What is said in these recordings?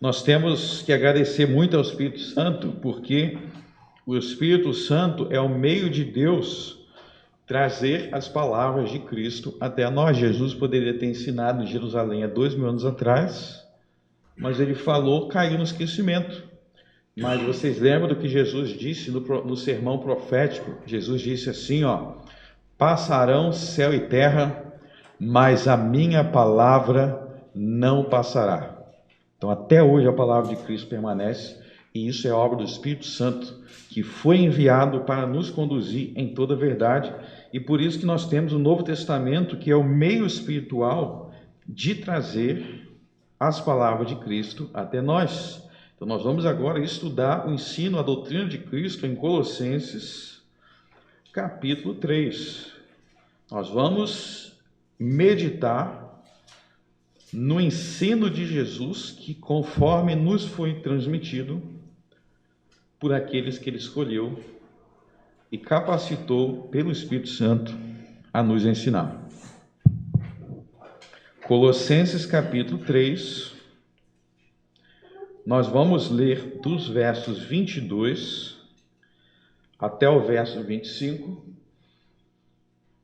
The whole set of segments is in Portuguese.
Nós temos que agradecer muito ao Espírito Santo, porque o Espírito Santo é o meio de Deus trazer as palavras de Cristo até nós. Jesus poderia ter ensinado em Jerusalém há 2000 anos atrás, mas ele falou, caiu no esquecimento. Mas vocês lembram do que Jesus disse no sermão profético? Jesus disse assim, passarão céu e terra, mas a minha palavra não passará. Então até hoje a palavra de Cristo permanece, e isso é obra do Espírito Santo, que foi enviado para nos conduzir em toda a verdade, e por isso que nós temos o Novo Testamento, que é o meio espiritual de trazer as palavras de Cristo até nós. Então nós vamos agora estudar o ensino, a doutrina de Cristo em Colossenses, capítulo 3. Nós vamos meditar no ensino de Jesus, que conforme nos foi transmitido por aqueles que ele escolheu e capacitou pelo Espírito Santo a nos ensinar. Colossenses capítulo 3, nós vamos ler dos versos 22 até o verso 25.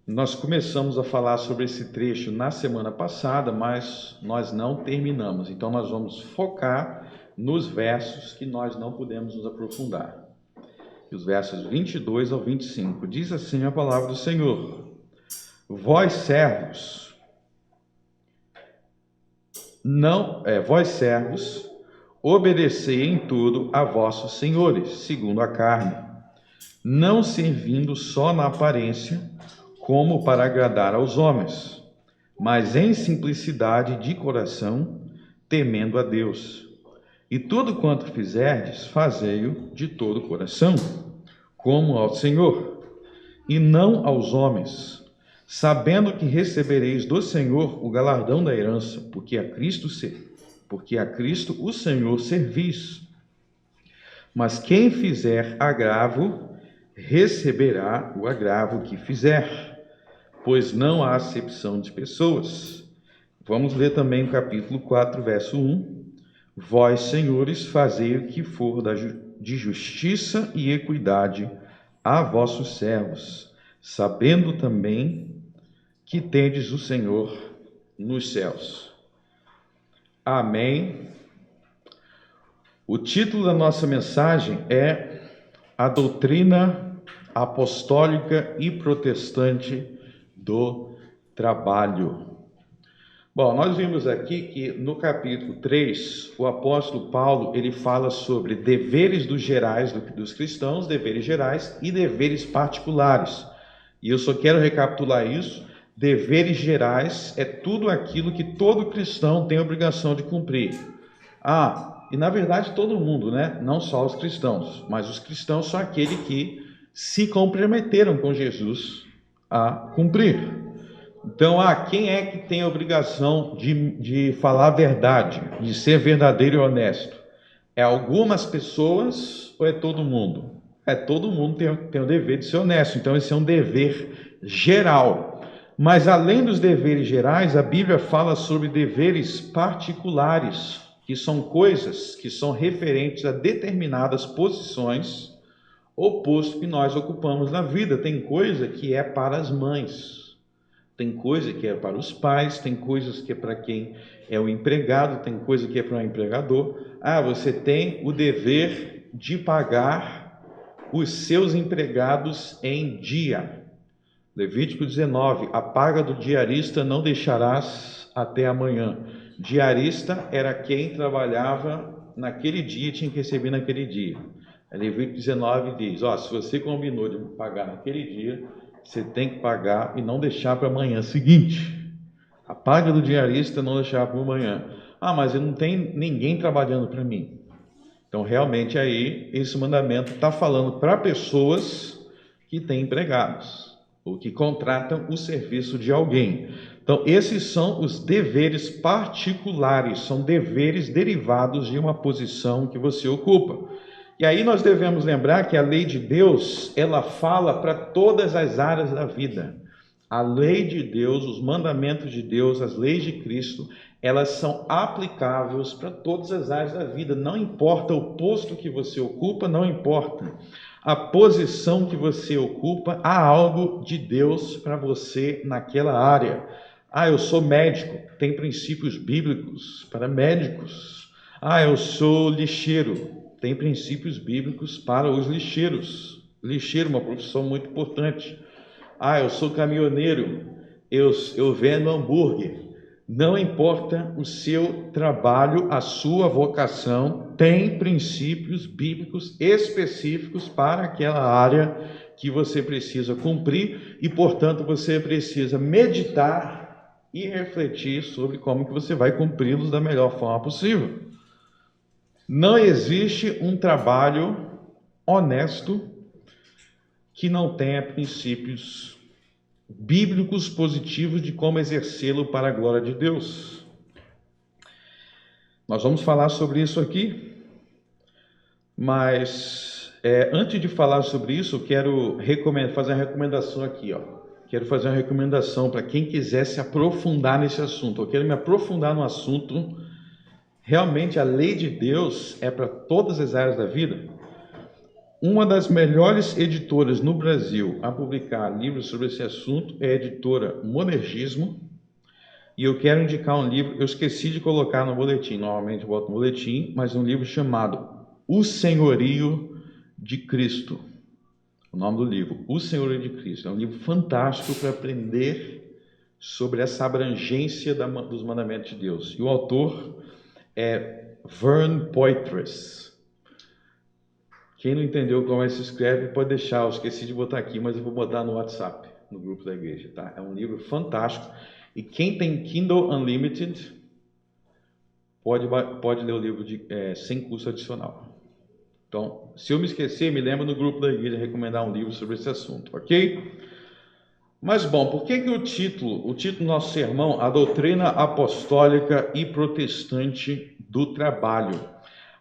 Nós começamos a falar sobre esse trecho na semana passada, mas nós não terminamos. Então nós vamos focar nos versos que nós não podemos nos aprofundar. Os versos 22 ao 25. Diz assim a palavra do Senhor: Vós servos, obedecei em tudo a vossos senhores, segundo a carne, não servindo só na aparência, como para agradar aos homens, mas em simplicidade de coração, temendo a Deus. E tudo quanto fizerdes, fazei-o de todo o coração, como ao Senhor, e não aos homens, sabendo que recebereis do Senhor o galardão da herança, porque a Cristo o Senhor servis. Mas quem fizer agravo, receberá o agravo que fizer, pois não há acepção de pessoas. Vamos ler também o capítulo 4, verso 1. Vós, senhores, fazei o que for de justiça e equidade a vossos servos, sabendo também que tendes o Senhor nos céus. Amém. O título da nossa mensagem é A Doutrina Apostólica e Protestante do Trabalho. Bom, nós vimos aqui que no capítulo 3, o apóstolo Paulo, ele fala sobre deveres dos cristãos, deveres gerais e deveres particulares. E eu só quero recapitular isso. Deveres gerais é tudo aquilo que todo cristão tem a obrigação de cumprir. E na verdade todo mundo, né? Não só os cristãos, mas os cristãos são aqueles que se comprometeram com Jesus a cumprir. Então, quem é que tem a obrigação de falar a verdade, de ser verdadeiro e honesto? É algumas pessoas ou é todo mundo? Todo mundo tem o dever de ser honesto, então esse é um dever geral. Mas além dos deveres gerais, a Bíblia fala sobre deveres particulares, que são coisas que são referentes a determinadas posições ou posto que nós ocupamos na vida. Tem coisa que é para as mães, tem coisa que é para os pais, tem coisas que é para quem é o empregado, tem coisa que é para o empregador. Você tem o dever de pagar os seus empregados em dia. Levítico 19, a paga do diarista não deixarás até amanhã. Diarista era quem trabalhava naquele dia, tinha que receber naquele dia. Levítico 19 diz, se você combinou de pagar naquele dia, você tem que pagar e não deixar para amanhã seguinte. A paga do diarista não deixar para amanhã. Mas não tem ninguém trabalhando para mim. Então, realmente, aí, esse mandamento está falando para pessoas que têm empregados, ou que contratam o serviço de alguém. Então, esses são os deveres particulares, são deveres derivados de uma posição que você ocupa. E aí nós devemos lembrar que a lei de Deus, ela fala para todas as áreas da vida. A lei de Deus, os mandamentos de Deus, as leis de Cristo, elas são aplicáveis para todas as áreas da vida. Não importa o posto que você ocupa, não importa a posição que você ocupa, há algo de Deus para você naquela área. Eu sou médico, tem princípios bíblicos para médicos. Eu sou lixeiro, tem princípios bíblicos para os lixeiros. Lixeiro é uma profissão muito importante. Eu sou caminhoneiro, eu vendo hambúrguer. Não importa o seu trabalho, a sua vocação, tem princípios bíblicos específicos para aquela área que você precisa cumprir e, portanto, você precisa meditar e refletir sobre como que você vai cumpri-los da melhor forma possível. Não existe um trabalho honesto que não tenha princípios bíblicos positivos de como exercê-lo para a glória de Deus. Nós vamos falar sobre isso aqui, mas antes de falar sobre isso, eu quero fazer uma recomendação aqui. Quero fazer uma recomendação para quem quiser se aprofundar nesse assunto. Eu quero me aprofundar no assunto. Realmente a lei de Deus é para todas as áreas da vida. Uma das melhores editoras no Brasil a publicar livros sobre esse assunto é a editora Monergismo. E eu quero indicar um livro, eu esqueci de colocar no boletim, normalmente eu boto no boletim, mas um livro chamado O Senhorio de Cristo. O nome do livro, O Senhorio de Cristo. É um livro fantástico para aprender sobre essa abrangência dos mandamentos de Deus. E o autor é Vern Poitras. Quem não entendeu como se escreve, pode deixar, eu esqueci de botar aqui, mas eu vou botar no WhatsApp, no grupo da igreja, tá? É um livro fantástico, e quem tem Kindle Unlimited, pode ler o livro sem custo adicional. Então, se eu me esquecer, me lembra no grupo da igreja recomendar um livro sobre esse assunto, ok? Mas, bom, por que o título do nosso sermão, A Doutrina Apostólica e Protestante do Trabalho?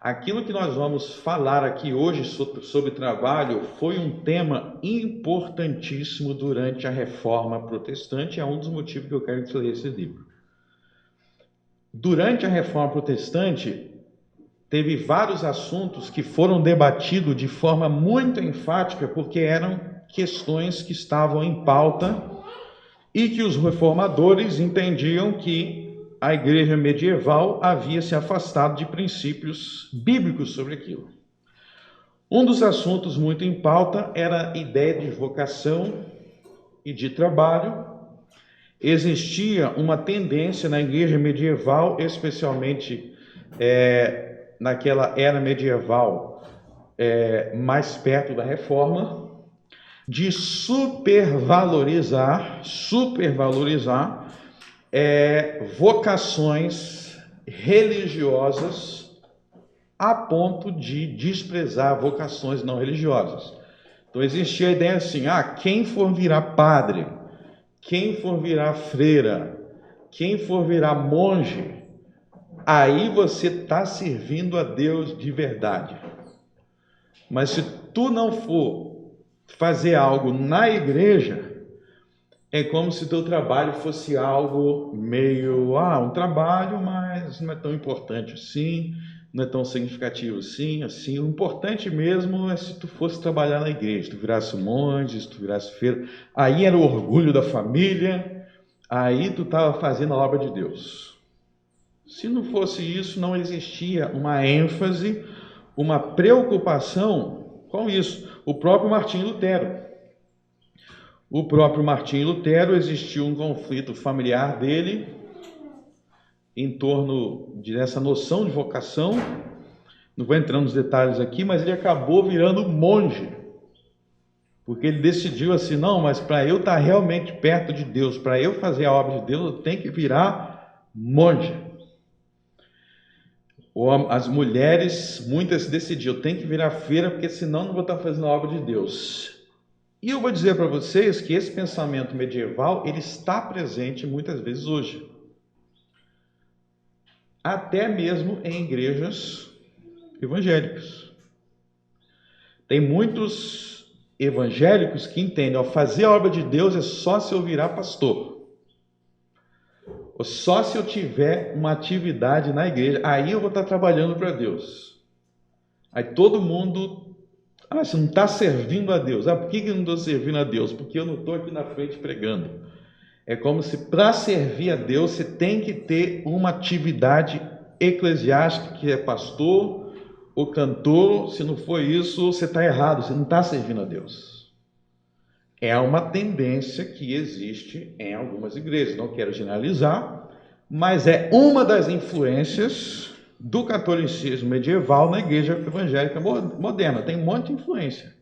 Aquilo que nós vamos falar aqui hoje sobre trabalho foi um tema importantíssimo durante a Reforma Protestante, é um dos motivos que eu quero ler esse livro. Durante a Reforma Protestante, teve vários assuntos que foram debatidos de forma muito enfática, porque eram questões que estavam em pauta e que os reformadores entendiam que a igreja medieval havia se afastado de princípios bíblicos sobre aquilo. Um dos assuntos muito em pauta era a ideia de vocação e de trabalho. Existia uma tendência na igreja medieval, especialmente naquela era medieval, mais perto da Reforma, de supervalorizar vocações religiosas a ponto de desprezar vocações não religiosas. Então existia a ideia assim, quem for virar padre, quem for virar freira, quem for virar monge, aí você está servindo a Deus de verdade. Mas se tu não for fazer algo na igreja, é como se teu trabalho fosse algo meio, um trabalho, mas não é tão importante assim, não é tão significativo assim. O importante mesmo é se tu fosse trabalhar na igreja, se tu virasse monge, se tu virasse freira, aí era o orgulho da família, aí tu estava fazendo a obra de Deus. Se não fosse isso, não existia uma ênfase, uma preocupação com isso. O próprio Martinho Lutero, existiu um conflito familiar dele em torno dessa noção de vocação. Não vou entrar nos detalhes aqui, mas ele acabou virando monge, porque ele decidiu assim, não, mas para eu estar realmente perto de Deus, para eu fazer a obra de Deus, eu tenho que virar monge. Ou as mulheres, muitas decidiam, eu tenho que virar freira, porque senão não vou estar fazendo a obra de Deus. E eu vou dizer para vocês que esse pensamento medieval, ele está presente muitas vezes hoje. Até mesmo em igrejas evangélicas. Tem muitos evangélicos que entendem, ó, fazer a obra de Deus é só se eu virar pastor. Ou só se eu tiver uma atividade na igreja, aí eu vou estar trabalhando para Deus. Aí todo mundo, você não está servindo a Deus. Por que eu não estou servindo a Deus? Porque eu não estou aqui na frente pregando. É como se para servir a Deus você tem que ter uma atividade eclesiástica, que é pastor ou cantor. Se não for isso, você está errado, você não está servindo a Deus. É uma tendência que existe em algumas igrejas, não quero generalizar, mas é uma das influências do catolicismo medieval na igreja evangélica moderna. Tem um monte de influência.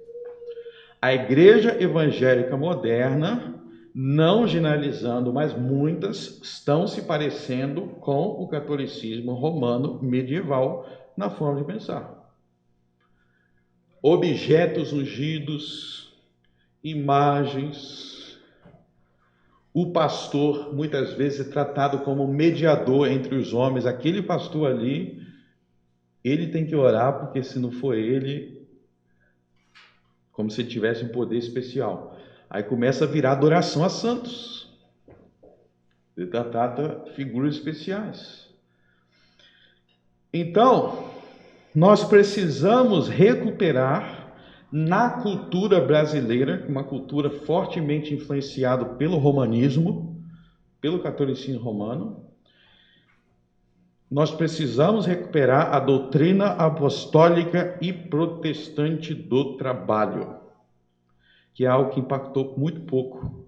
A igreja evangélica moderna, não generalizando, mas muitas, estão se parecendo com o catolicismo romano medieval na forma de pensar. Objetos ungidos, imagens. O pastor muitas vezes é tratado como mediador entre os homens. Aquele pastor ali, ele tem que orar, porque se não for ele, como se tivesse um poder especial. Aí começa a virar adoração a santos. Ele trata figuras especiais. Então, nós precisamos recuperar na cultura brasileira, uma cultura fortemente influenciada pelo romanismo, pelo catolicismo romano, nós precisamos recuperar a doutrina apostólica e protestante do trabalho, que é algo que impactou muito pouco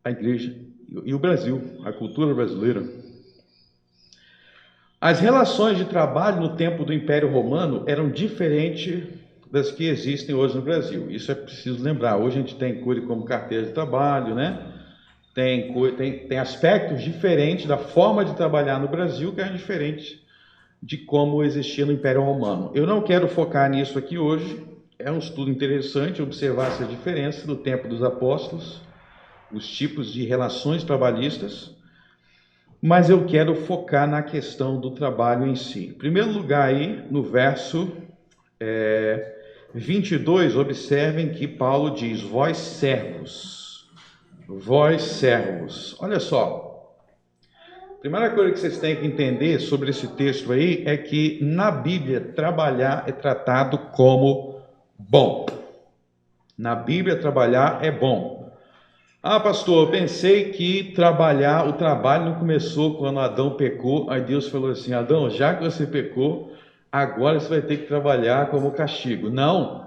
a igreja e o Brasil, a cultura brasileira. As relações de trabalho no tempo do Império Romano eram diferentes das que existem hoje no Brasil. Isso é preciso lembrar. Hoje a gente tem coisa como carteira de trabalho, né? Tem aspectos diferentes da forma de trabalhar no Brasil, que é diferente de como existia no Império Romano. Eu não quero focar nisso aqui hoje. É um estudo interessante observar essa diferença do tempo dos apóstolos, os tipos de relações trabalhistas, mas eu quero focar na questão do trabalho em si. Em primeiro lugar, aí, no verso 22, observem que Paulo diz: vós servos. Olha só, a primeira coisa que vocês têm que entender sobre esse texto aí é que na Bíblia trabalhar é tratado como bom. Na Bíblia trabalhar é bom. Pastor, eu pensei que o trabalho não começou quando Adão pecou. Aí Deus falou assim: Adão, já que você pecou, agora você vai ter que trabalhar como castigo. Não.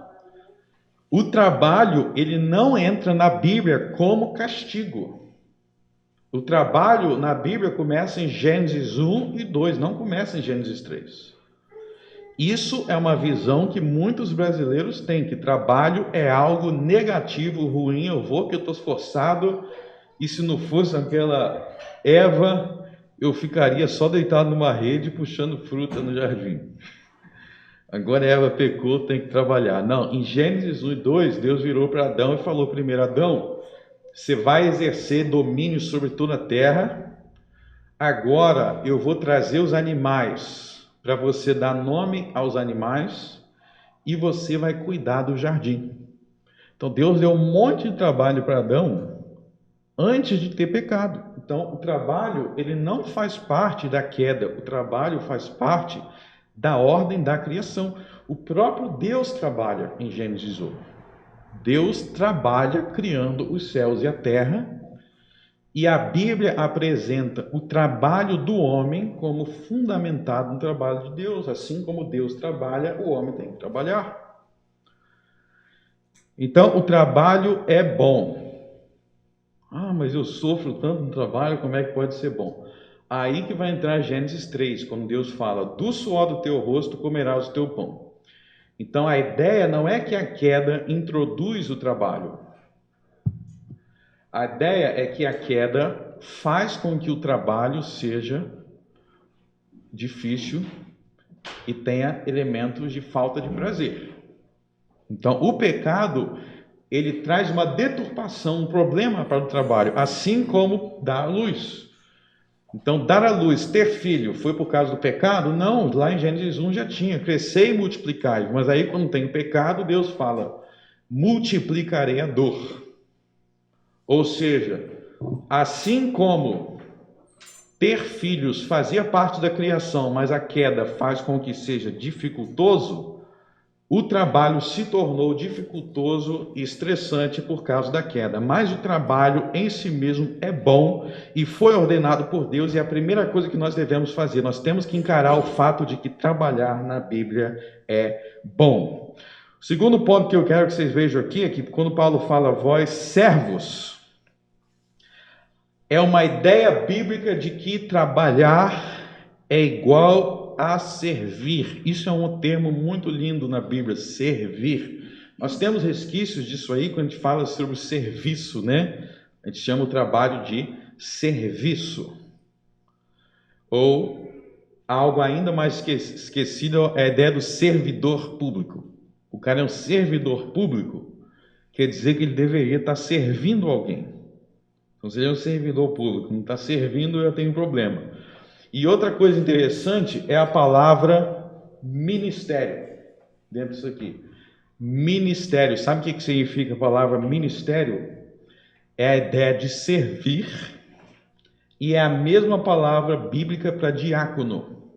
O trabalho, ele não entra na Bíblia como castigo. O trabalho na Bíblia começa em Gênesis 1 e 2, não começa em Gênesis 3. Isso é uma visão que muitos brasileiros têm, que trabalho é algo negativo, ruim, eu estou esforçado, e se não fosse aquela Eva, eu ficaria só deitado numa rede puxando fruta no jardim. Agora Eva pecou, tem que trabalhar. Não, em Gênesis 1 e 2, Deus virou para Adão e falou primeiro: Adão, você vai exercer domínio sobre toda a terra. Agora eu vou trazer os animais para você dar nome aos animais e você vai cuidar do jardim. Então Deus deu um monte de trabalho para Adão antes de ter pecado. Então o trabalho, ele não faz parte da queda, o trabalho faz parte da ordem da criação. O próprio Deus trabalha em Gênesis 1. Deus trabalha criando os céus e a terra, e a Bíblia apresenta o trabalho do homem como fundamentado no trabalho de Deus. Assim como Deus trabalha, o homem tem que trabalhar. Então, o trabalho é bom. Mas eu sofro tanto no trabalho, como é que pode ser bom? Aí que vai entrar Gênesis 3, quando Deus fala: do suor do teu rosto comerás o teu pão. Então, a ideia não é que a queda introduz o trabalho. A ideia é que a queda faz com que o trabalho seja difícil e tenha elementos de falta de prazer. Então, o pecado, ele traz uma deturpação, um problema para o trabalho, assim como dar a luz. Então, dar a luz, ter filho, foi por causa do pecado? Não, lá em Gênesis 1 já tinha: crescer e multiplicar. Mas aí, quando tem o pecado, Deus fala: multiplicarei a dor. Ou seja, assim como ter filhos fazia parte da criação, mas a queda faz com que seja dificultoso, o trabalho se tornou dificultoso e estressante por causa da queda. Mas o trabalho em si mesmo é bom e foi ordenado por Deus, e é a primeira coisa que nós devemos fazer. Nós temos que encarar o fato de que trabalhar na Bíblia é bom. O segundo ponto que eu quero que vocês vejam aqui é que quando Paulo fala vós servos, é uma ideia bíblica de que trabalhar é igual a servir. Isso é um termo muito lindo na Bíblia, servir. Nós temos resquícios disso aí quando a gente fala sobre o serviço, né? A gente chama o trabalho de serviço. Ou algo ainda mais esquecido é a ideia do servidor público. O cara é um servidor público, quer dizer que ele deveria estar servindo alguém. Então, se ele é um servidor público, não está servindo, eu tenho um problema. E outra coisa interessante é a palavra ministério, dentro disso aqui. Ministério, sabe o que significa a palavra ministério? É a ideia de servir, e é a mesma palavra bíblica para diácono.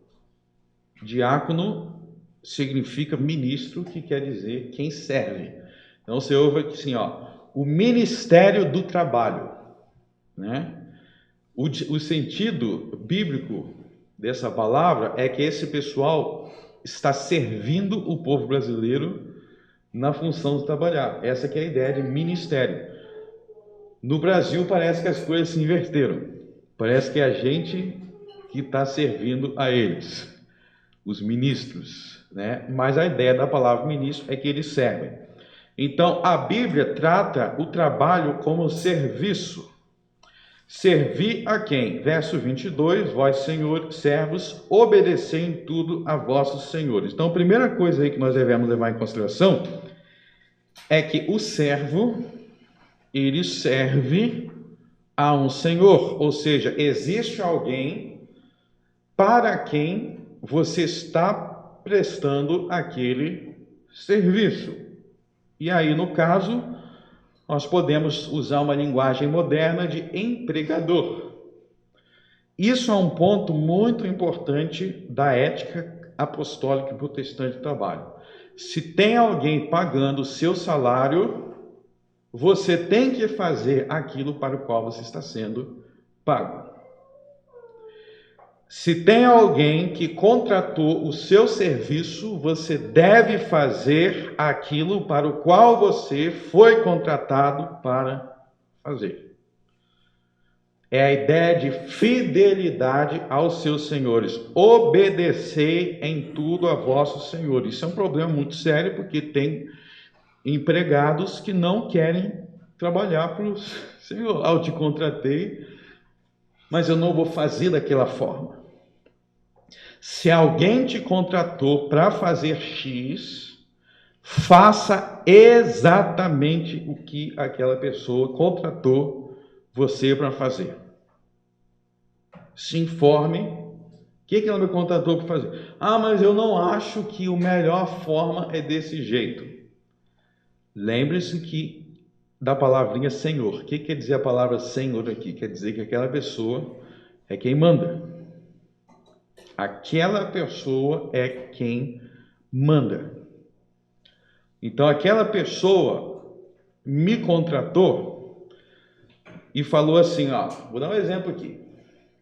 Diácono significa ministro, que quer dizer quem serve. Então você ouve aqui assim, o ministério do trabalho, né? O sentido bíblico dessa palavra é que esse pessoal está servindo o povo brasileiro na função de trabalhar. Essa que é a ideia de ministério. No Brasil parece que as coisas se inverteram. Parece que é a gente que está servindo a eles, os ministros, né? Mas a ideia da palavra ministro é que eles servem. Então a Bíblia trata o trabalho como serviço. Servir a quem? Verso 22, vós, Senhor, servos, obedecei em tudo a vossos senhores. Então, a primeira coisa aí que nós devemos levar em consideração é que o servo, ele serve a um senhor, ou seja, existe alguém para quem você está prestando aquele serviço. E aí, no caso, nós podemos usar uma linguagem moderna de empregador. Isso é um ponto muito importante da ética apostólica e protestante de trabalho. Se tem alguém pagando o seu salário, você tem que fazer aquilo para o qual você está sendo pago. Se tem alguém que contratou o seu serviço, você deve fazer aquilo para o qual você foi contratado para fazer. É a ideia de fidelidade aos seus senhores. Obedecei em tudo a vossos senhores. Isso é um problema muito sério, porque tem empregados que não querem trabalhar para o senhor. Eu te contratei, mas eu não vou fazer daquela forma. Se alguém te contratou para fazer X, faça exatamente o que aquela pessoa contratou você para fazer. Se informe. O que ela me contratou para fazer? Mas eu não acho que a melhor forma é desse jeito. Lembre-se que da palavrinha Senhor. O que quer dizer a palavra Senhor aqui? Quer dizer que aquela pessoa é quem manda. Aquela pessoa é quem manda. Então, aquela pessoa me contratou e falou assim, vou dar um exemplo aqui.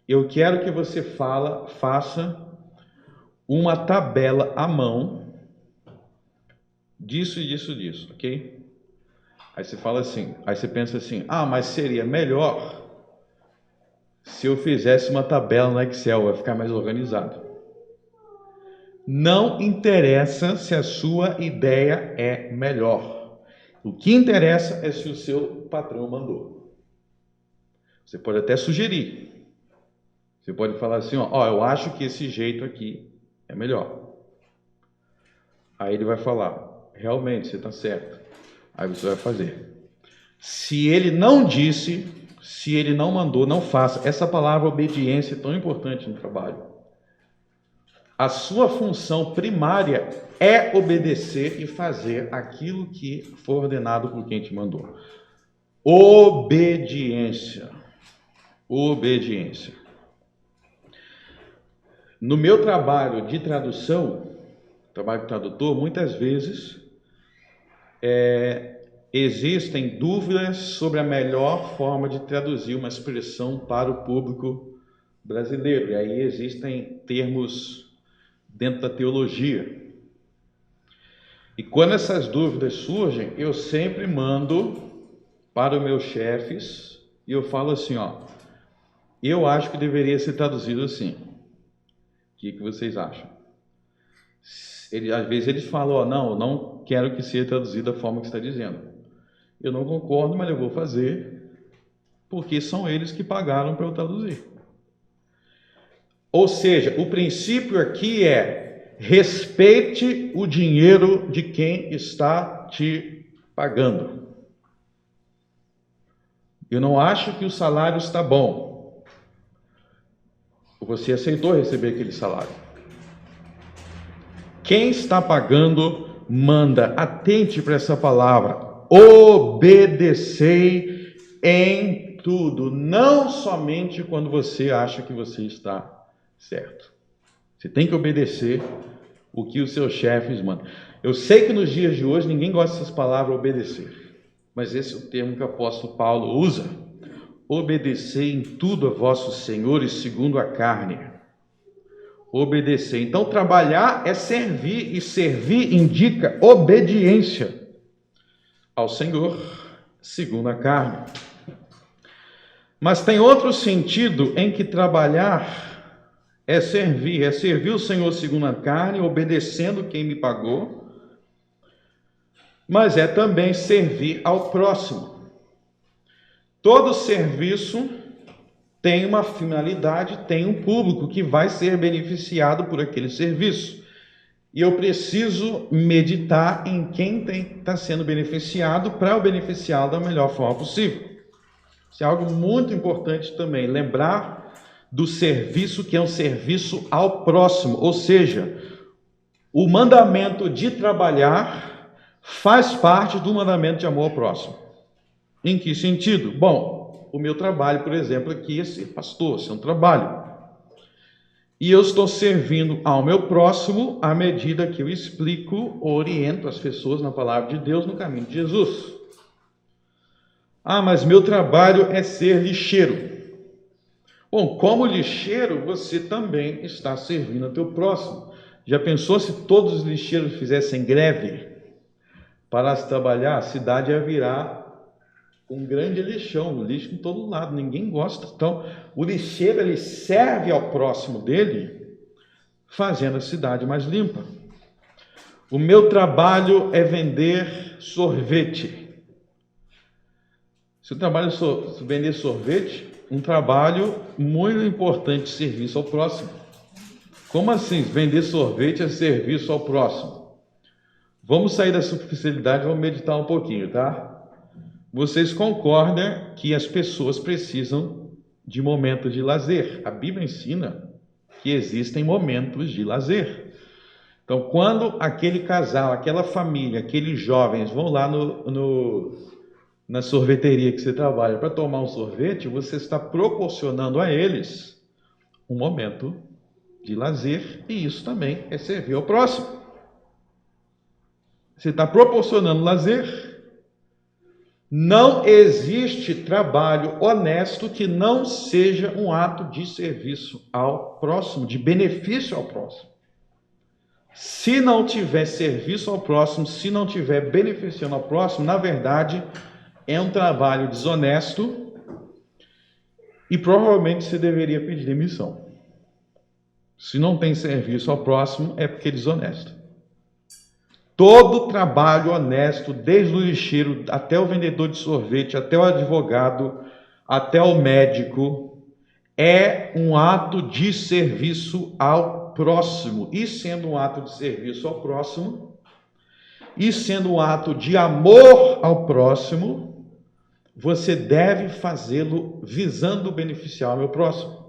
Eu quero que você faça uma tabela à mão disso e disso, ok? Aí você fala assim, aí você pensa assim, mas seria melhor se eu fizesse uma tabela no Excel, vai ficar mais organizado. Não interessa se a sua ideia é melhor. O que interessa é se o seu patrão mandou. Você pode até sugerir. Você pode falar assim, eu acho que esse jeito aqui é melhor. Aí ele vai falar, realmente, você está certo. Aí você vai fazer. Se ele não disse, se ele não mandou, não faça. Essa palavra obediência é tão importante no trabalho. A sua função primária é obedecer e fazer aquilo que for ordenado por quem te mandou. Obediência. Obediência. No meu trabalho de tradução, trabalho de tradutor, muitas vezes existem dúvidas sobre a melhor forma de traduzir uma expressão para o público brasileiro. E aí existem termos dentro da teologia. E quando essas dúvidas surgem, eu sempre mando para os meus chefes e eu falo assim, eu acho que deveria ser traduzido assim. O que vocês acham? Às vezes eles falam, não, eu não quero que seja traduzido da forma que está dizendo. Eu não concordo, mas eu vou fazer, porque são eles que pagaram para eu traduzir. Ou seja, o princípio aqui é: respeite o dinheiro de quem está te pagando. Eu não acho que o salário está bom. Você aceitou receber aquele salário. Quem está pagando, manda. Atente para essa palavra. Obedecei em tudo. Não somente quando você acha que você está certo. Você tem que obedecer o que os seus chefes mandam. Eu sei que nos dias de hoje ninguém gosta dessas palavras, obedecer. Mas esse é o termo que o apóstolo Paulo usa. Obedecei em tudo a vossos senhores segundo a carne. Obedecer. Então, trabalhar é servir, e servir indica obediência ao Senhor segundo a carne. Mas tem outro sentido em que trabalhar é servir o Senhor segundo a carne, obedecendo quem me pagou, mas é também servir ao próximo. Todo serviço tem uma finalidade, tem um público que vai ser beneficiado por aquele serviço. E eu preciso meditar em quem está sendo beneficiado para o beneficiá-lo da melhor forma possível. Isso é algo muito importante também, lembrar do serviço que é um serviço ao próximo, ou seja, o mandamento de trabalhar faz parte do mandamento de amor ao próximo. Em que sentido? Bom, o meu trabalho, por exemplo, aqui é ser pastor, ser um trabalho. E eu estou servindo ao meu próximo à medida que eu explico, oriento as pessoas na palavra de Deus no caminho de Jesus. Mas meu trabalho é ser lixeiro. Bom, como lixeiro, você também está servindo ao teu próximo. Já pensou se todos os lixeiros fizessem greve para se trabalhar? A cidade ia virar um grande lixão, lixo em todo lado, ninguém gosta. Então, o lixeiro, ele serve ao próximo dele, fazendo a cidade mais limpa. O meu trabalho é vender sorvete. Se o trabalho é vender sorvete, um trabalho muito importante, serviço ao próximo. Como assim? Vender sorvete é serviço ao próximo. Vamos sair da superficialidade, vamos meditar um pouquinho, tá? Vocês concordam que as pessoas precisam de momentos de lazer. A Bíblia ensina que existem momentos de lazer. Então, quando aquele casal, aquela família, aqueles jovens vão lá na sorveteria que você trabalha para tomar um sorvete, você está proporcionando a eles um momento de lazer, e isso também é servir ao próximo. Você está proporcionando lazer. Não existe trabalho honesto que não seja um ato de serviço ao próximo, de benefício ao próximo. Se não tiver serviço ao próximo, se não tiver beneficiando ao próximo, na verdade, é um trabalho desonesto e provavelmente você deveria pedir demissão. Se não tem serviço ao próximo, é porque é desonesto. Todo trabalho honesto, desde o lixeiro até o vendedor de sorvete, até o advogado, até o médico, é um ato de serviço ao próximo. E sendo um ato de serviço ao próximo, e sendo um ato de amor ao próximo, você deve fazê-lo visando beneficiar o meu próximo.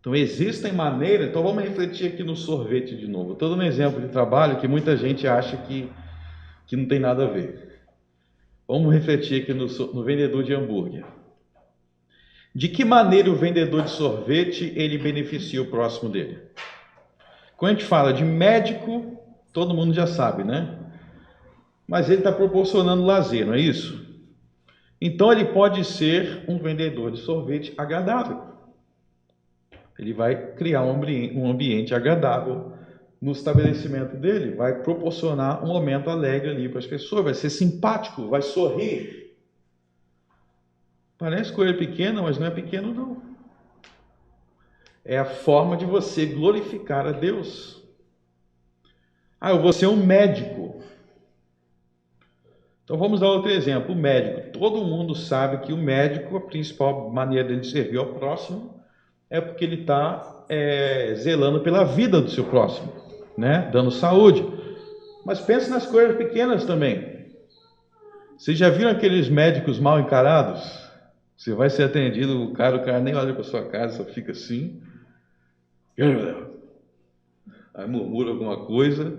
Então existem maneiras, então vamos refletir aqui no sorvete de novo. Estou dando um exemplo de trabalho que muita gente acha que não tem nada a ver. Vamos refletir aqui no vendedor de hambúrguer. De que maneira o vendedor de sorvete ele beneficia o próximo dele? Quando a gente fala de médico, todo mundo já sabe, né? Mas ele está proporcionando lazer, não é isso? Então ele pode ser um vendedor de sorvete agradável. Ele vai criar um ambiente agradável no estabelecimento dele, vai proporcionar um momento alegre ali para as pessoas, vai ser simpático, vai sorrir. Parece coisa pequena, mas não é pequeno não. É a forma de você glorificar a Deus. Eu vou ser um médico. Então vamos dar outro exemplo, o médico. Todo mundo sabe que o médico, a principal maneira dele servir ao próximo é porque ele está zelando pela vida do seu próximo, né? Dando saúde. Mas pense nas coisas pequenas também. Vocês já viram aqueles médicos mal encarados? Você vai ser atendido, o cara nem olha para sua cara, só fica assim. Aí murmura alguma coisa.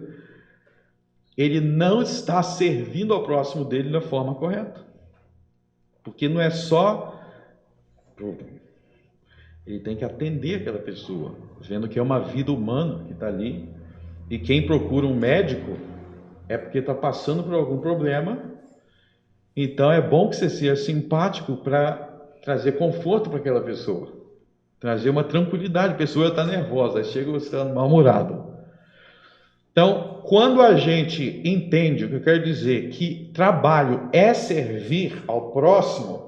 Ele não está servindo ao próximo dele da forma correta. Porque não é só... Ele tem que atender aquela pessoa, vendo que é uma vida humana que está ali. E quem procura um médico é porque está passando por algum problema. Então é bom que você seja simpático para trazer conforto para aquela pessoa. Trazer uma tranquilidade. A pessoa está nervosa, aí chega você está mal-humorado. Então, quando a gente entende o que eu quero dizer, que trabalho é servir ao próximo,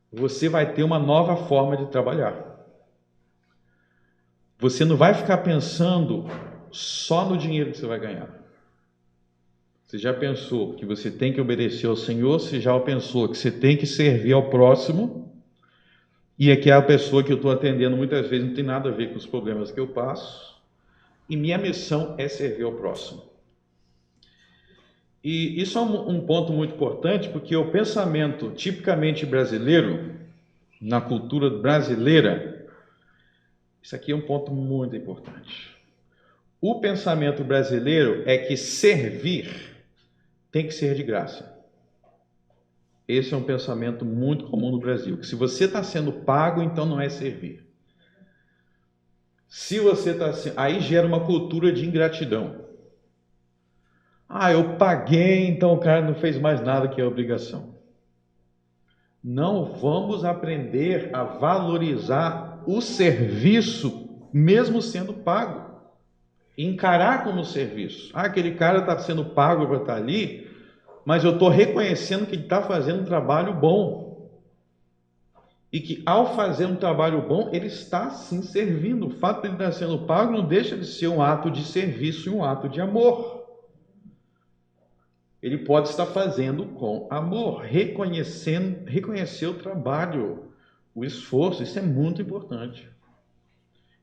você vai ter uma nova forma de trabalhar. Você não vai ficar pensando só no dinheiro que você vai ganhar. Você já pensou que você tem que obedecer ao Senhor? Você já pensou que você tem que servir ao próximo? E aquela pessoa que eu estou atendendo muitas vezes não tem nada a ver com os problemas que eu passo. E minha missão é servir ao próximo. E isso é um ponto muito importante, porque o pensamento tipicamente brasileiro, na cultura brasileira, isso aqui é um ponto muito importante. O pensamento brasileiro é que servir tem que ser de graça. Esse é um pensamento muito comum no Brasil, que se você está sendo pago, então não é servir. Se você está sendo... Aí gera uma cultura de ingratidão. Eu paguei, então o cara não fez mais nada que a obrigação. Não vamos aprender a valorizar o serviço, mesmo sendo pago. Encarar como serviço. Aquele cara está sendo pago para estar ali, mas eu estou reconhecendo que ele está fazendo um trabalho bom. E que ao fazer um trabalho bom, ele está sim servindo. O fato de ele estar sendo pago não deixa de ser um ato de serviço e um ato de amor. Ele pode estar fazendo com amor, reconhecer o trabalho, o esforço, isso é muito importante.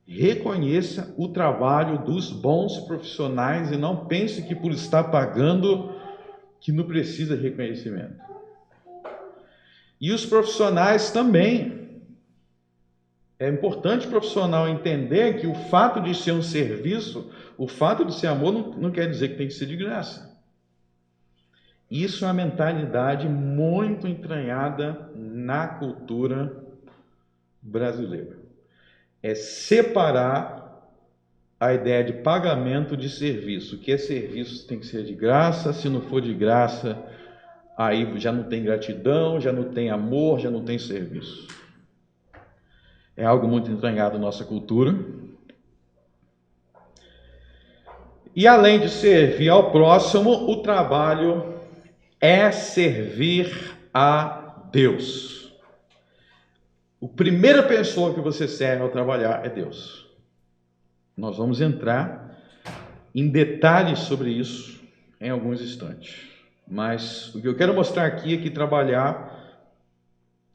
Reconheça o trabalho dos bons profissionais e não pense que por estar pagando, que não precisa de reconhecimento. E os profissionais também. É importante o profissional entender que o fato de ser um serviço, o fato de ser amor, não quer dizer que tem que ser de graça. Isso é uma mentalidade muito entranhada na cultura brasileira. É separar a ideia de pagamento de serviço. O que é serviço tem que ser de graça, se não for de graça, aí já não tem gratidão, já não tem amor, já não tem serviço. É algo muito entranhado na nossa cultura. E além de servir ao próximo, o trabalho é servir a Deus. A primeira pessoa que você serve ao trabalhar é Deus. Nós vamos entrar em detalhes sobre isso em alguns instantes. Mas o que eu quero mostrar aqui é que trabalhar,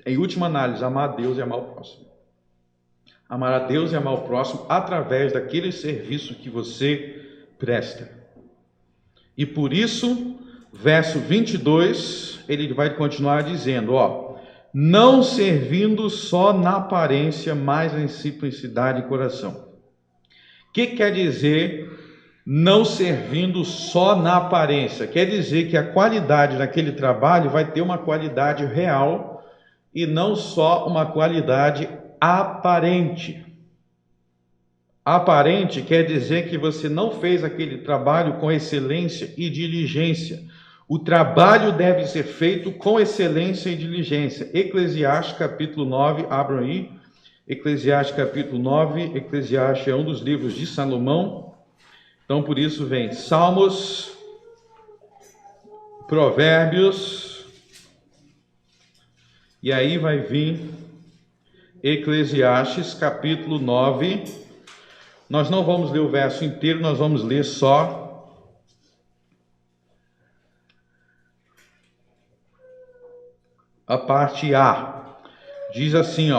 em última análise, amar a Deus e amar o próximo. Amar a Deus e amar o próximo através daquele serviço que você presta. E por isso, verso 22, ele vai continuar dizendo, não servindo só na aparência, mas em simplicidade de coração. O que quer dizer não servindo só na aparência? Quer dizer que a qualidade daquele trabalho vai ter uma qualidade real e não só uma qualidade aparente. Aparente quer dizer que você não fez aquele trabalho com excelência e diligência. O trabalho deve ser feito com excelência e diligência. Eclesiastes capítulo 9, abram aí. Eclesiastes capítulo 9, Eclesiastes é um dos livros de Salomão. Então, por isso vem Salmos, Provérbios, e aí vai vir Eclesiastes capítulo 9. Nós não vamos ler o verso inteiro, nós vamos ler só a parte A. Diz assim,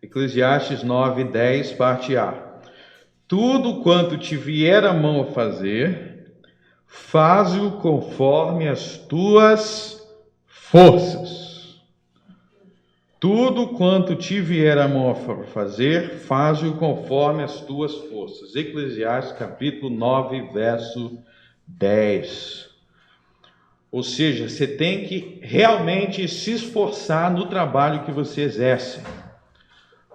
Eclesiastes 9, 10, parte A. Tudo quanto te vier a mão a fazer, faze-o conforme as tuas forças. Tudo quanto te vier a mão a fazer, faze-o conforme as tuas forças. Eclesiastes capítulo 9, verso 10. Ou seja, você tem que realmente se esforçar no trabalho que você exerce.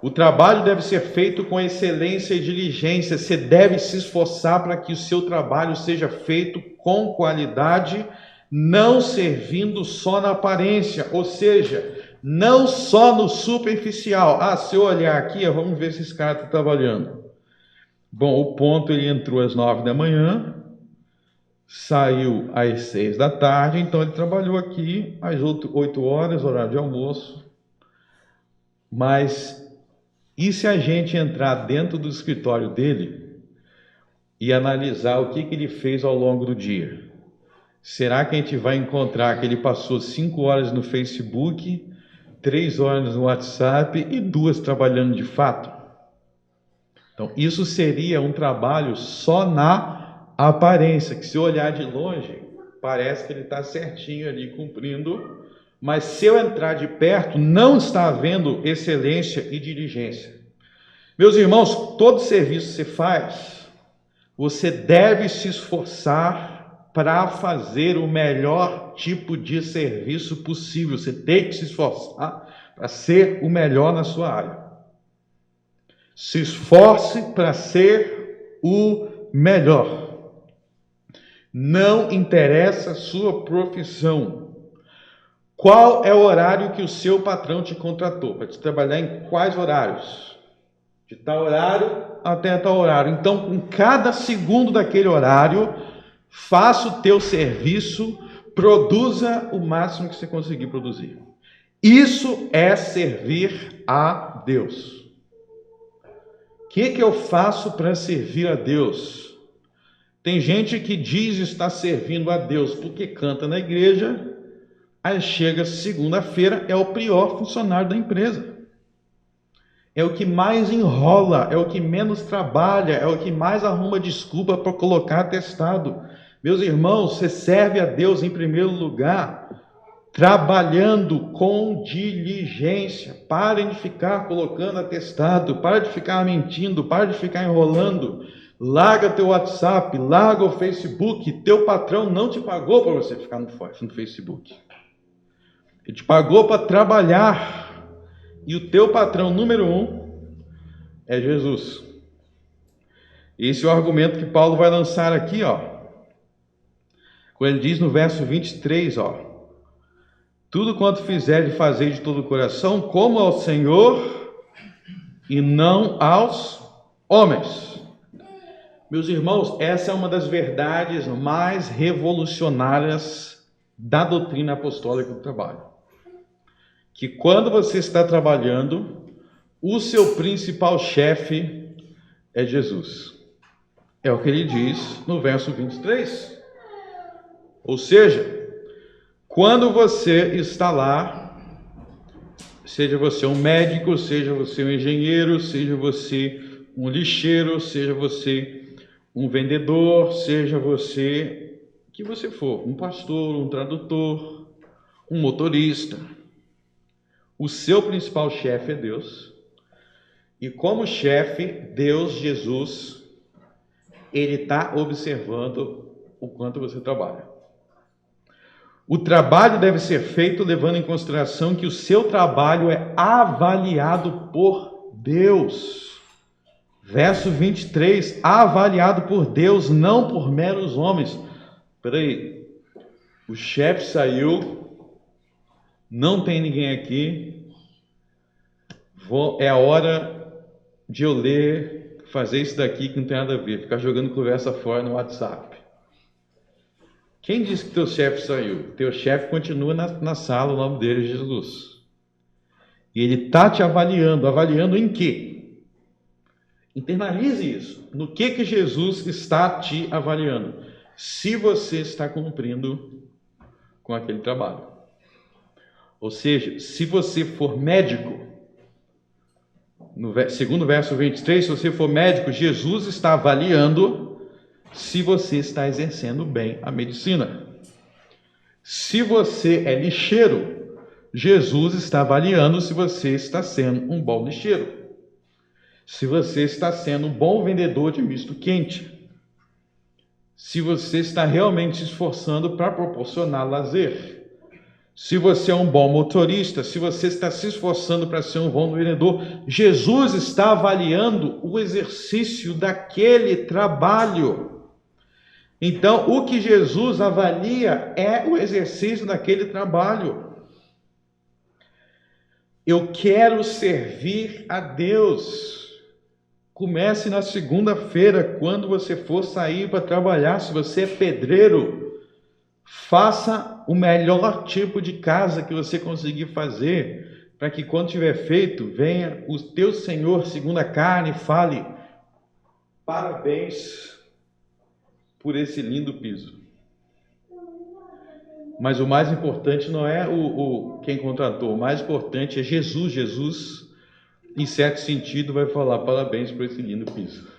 O trabalho deve ser feito com excelência e diligência. Você deve se esforçar para que o seu trabalho seja feito com qualidade, não servindo só na aparência, ou seja, não só no superficial. Se eu olhar aqui, vamos ver se esse cara está trabalhando. Bom, o ponto, ele entrou às 9 da manhã, saiu às 6 da tarde, então ele trabalhou aqui às 8 horas, horário de almoço. Mas e se a gente entrar dentro do escritório dele e analisar o que ele fez ao longo do dia? Será que a gente vai encontrar que ele passou 5 horas no Facebook, 3 horas no WhatsApp e 2 trabalhando de fato? Então, isso seria um trabalho só na aparência, que se eu olhar de longe, parece que ele está certinho ali cumprindo, mas se eu entrar de perto, não está havendo excelência e diligência. Meus irmãos, todo serviço que você faz, você deve se esforçar para fazer o melhor tipo de serviço possível. Você tem que se esforçar para ser o melhor na sua área. Se esforce para ser o melhor. Não interessa a sua profissão. Qual é o horário que o seu patrão te contratou? Para te trabalhar em quais horários? De tal horário até tal horário. Então, com cada segundo daquele horário, faça o teu serviço, produza o máximo que você conseguir produzir. Isso é servir a Deus. O que eu faço para servir a Deus? Tem gente que diz estar servindo a Deus porque canta na igreja, aí chega segunda-feira, é o pior funcionário da empresa. É o que mais enrola, é o que menos trabalha, é o que mais arruma desculpa para colocar atestado. Meus irmãos, você serve a Deus em primeiro lugar, trabalhando com diligência. Parem de ficar colocando atestado, para de ficar mentindo, para de ficar enrolando. Larga teu WhatsApp, larga o Facebook. Teu patrão não te pagou para você ficar no Facebook. Ele te pagou para trabalhar. E o teu patrão número 1 é Jesus. Esse é o argumento que Paulo vai lançar aqui, quando ele diz no verso 23, tudo quanto fizer de fazer de todo o coração, como ao Senhor e não aos homens. Meus irmãos, essa é uma das verdades mais revolucionárias da doutrina apostólica do trabalho. Que quando você está trabalhando, o seu principal chefe é Jesus. É o que ele diz no verso 23. Ou seja, quando você está lá, seja você um médico, seja você um engenheiro, seja você um lixeiro, seja você um vendedor, seja você, o que você for, um pastor, um tradutor, um motorista. O seu principal chefe é Deus. E como chefe, Deus, Jesus, Ele está observando o quanto você trabalha. O trabalho deve ser feito levando em consideração que o seu trabalho é avaliado por Deus. Verso 23, avaliado por Deus, não por meros homens. Peraí, o chefe saiu, não tem ninguém aqui, é a hora de eu ler, fazer isso daqui que não tem nada a ver, ficar jogando conversa fora no WhatsApp. Quem disse que teu chefe saiu? Teu chefe continua na sala, o nome dele é Jesus. E ele está te avaliando. Avaliando em quê? Internalize isso. No que Jesus está te avaliando? Se você está cumprindo com aquele trabalho. Ou seja, se você for médico, segundo o verso 23, se você for médico, Jesus está avaliando se você está exercendo bem a medicina. Se você é lixeiro, Jesus está avaliando se você está sendo um bom lixeiro. Se você está sendo um bom vendedor de misto quente. Se você está realmente se esforçando para proporcionar lazer. Se você é um bom motorista, se você está se esforçando para ser um bom vendedor, Jesus está avaliando o exercício daquele trabalho. Então, o que Jesus avalia é o exercício daquele trabalho. Eu quero servir a Deus. Comece na segunda-feira, quando você for sair para trabalhar. Se você é pedreiro, faça o melhor tipo de casa que você conseguir fazer, para que quando tiver feito, venha o teu Senhor, segundo a carne, e fale: parabéns por esse lindo piso. Mas o mais importante não é quem contratou, o mais importante é Jesus. Jesus, em certo sentido, vai falar: parabéns por esse lindo piso.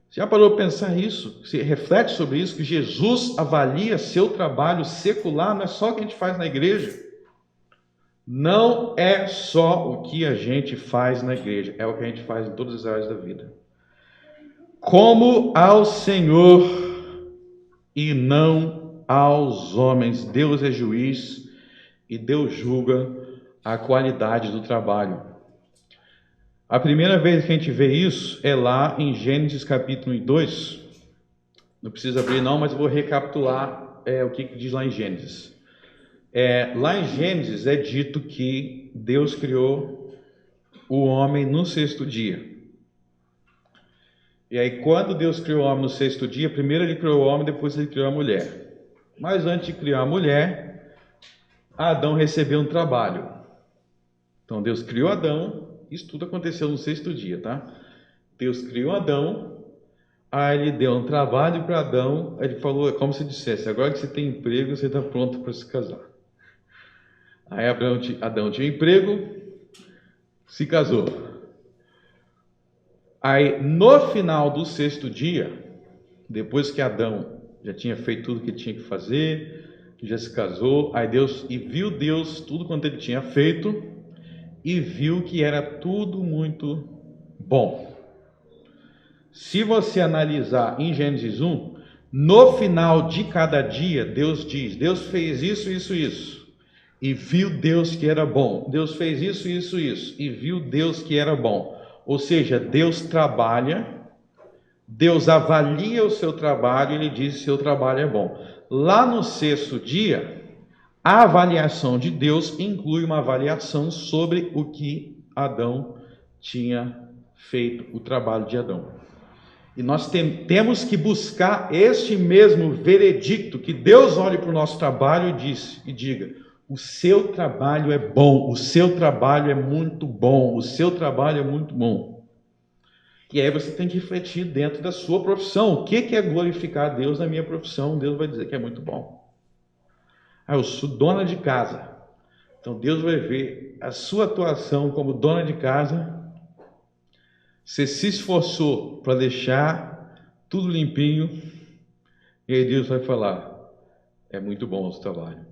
Você já parou para pensar isso? Você reflete sobre isso, que Jesus avalia seu trabalho secular, não é só o que a gente faz na igreja. Não é só o que a gente faz na igreja, é o que a gente faz em todas as áreas da vida. Como ao Senhor e não aos homens. Deus é juiz e Deus julga a qualidade do trabalho. A primeira vez que a gente vê isso é lá em Gênesis capítulo 2. Não precisa abrir não, mas vou recapitular o que diz lá em Gênesis. Lá em Gênesis é dito que Deus criou o homem no sexto dia. E aí, quando Deus criou o homem no sexto dia, primeiro ele criou o homem, depois ele criou a mulher. Mas antes de criar a mulher, Adão recebeu um trabalho. Então, Deus criou Adão, isso tudo aconteceu no sexto dia, tá? Deus criou Adão, aí ele deu um trabalho para Adão, ele falou, como se dissesse: agora que você tem emprego, você está pronto para se casar. Aí Adão tinha emprego, se casou. Aí, no final do sexto dia, depois que Adão já tinha feito tudo que tinha que fazer, já se casou, aí viu Deus tudo quanto ele tinha feito e viu que era tudo muito bom. Se você analisar em Gênesis 1, no final de cada dia, Deus diz: Deus fez isso, isso, isso, e viu Deus que era bom. Deus fez isso, isso, isso, e viu Deus que era bom. Ou seja, Deus trabalha, Deus avalia o seu trabalho e ele diz que seu trabalho é bom. Lá no sexto dia, a avaliação de Deus inclui uma avaliação sobre o que Adão tinha feito, o trabalho de Adão. E nós temos que buscar este mesmo veredicto, que Deus olhe para o nosso trabalho e diga: o seu trabalho é bom, o seu trabalho é muito bom, o seu trabalho é muito bom. E aí você tem que refletir dentro da sua profissão. O que é glorificar a Deus na minha profissão? Deus vai dizer que é muito bom. Eu sou dona de casa. Então Deus vai ver a sua atuação como dona de casa. Você se esforçou para deixar tudo limpinho. E aí Deus vai falar: é muito bom o seu trabalho.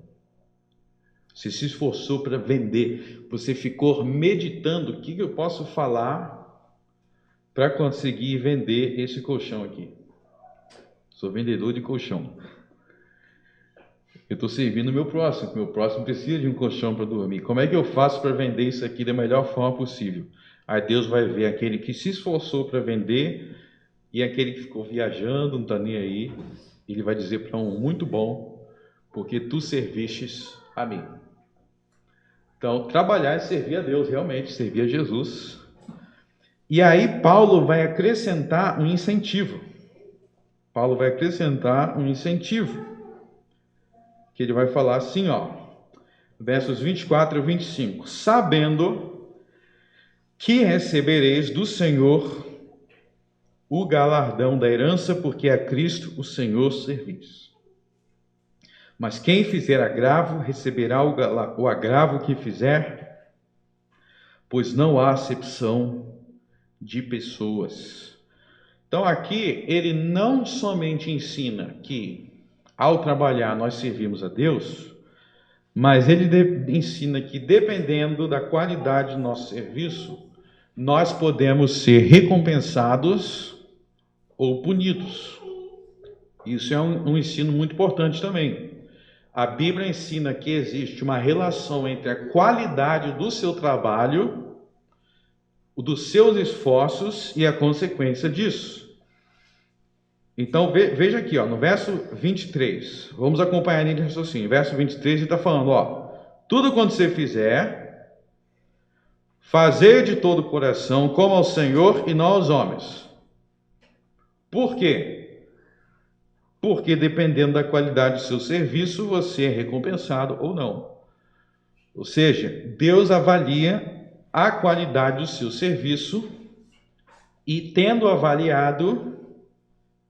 Você se esforçou para vender. Você ficou meditando o que eu posso falar para conseguir vender esse colchão aqui. Sou vendedor de colchão. Eu estou servindo o meu próximo precisa de um colchão para dormir. Como é que eu faço para vender isso aqui da melhor forma possível? Aí Deus vai ver aquele que se esforçou para vender e aquele que ficou viajando, não está nem aí. Ele vai dizer para um: muito bom, porque tu servistes a mim. Então, trabalhar é servir a Deus, realmente, servir a Jesus. E aí Paulo vai acrescentar um incentivo. Que ele vai falar assim, versos 24 a 25. Sabendo que recebereis do Senhor o galardão da herança, porque a Cristo o Senhor servis. Mas quem fizer agravo, receberá o agravo que fizer, pois não há acepção de pessoas. Então aqui ele não somente ensina que ao trabalhar nós servimos a Deus, mas ele ensina que dependendo da qualidade do nosso serviço, nós podemos ser recompensados ou punidos. Isso é um ensino muito importante também. A Bíblia ensina que existe uma relação entre a qualidade do seu trabalho, dos seus esforços e a consequência disso. Então veja aqui, no verso 23, vamos acompanhar nele raciocínio. Verso 23 ele está falando, tudo quanto você fizer, fazer de todo o coração como ao Senhor e não aos homens. Por quê? Porque dependendo da qualidade do seu serviço, você é recompensado ou não. Ou seja, Deus avalia a qualidade do seu serviço e, tendo avaliado,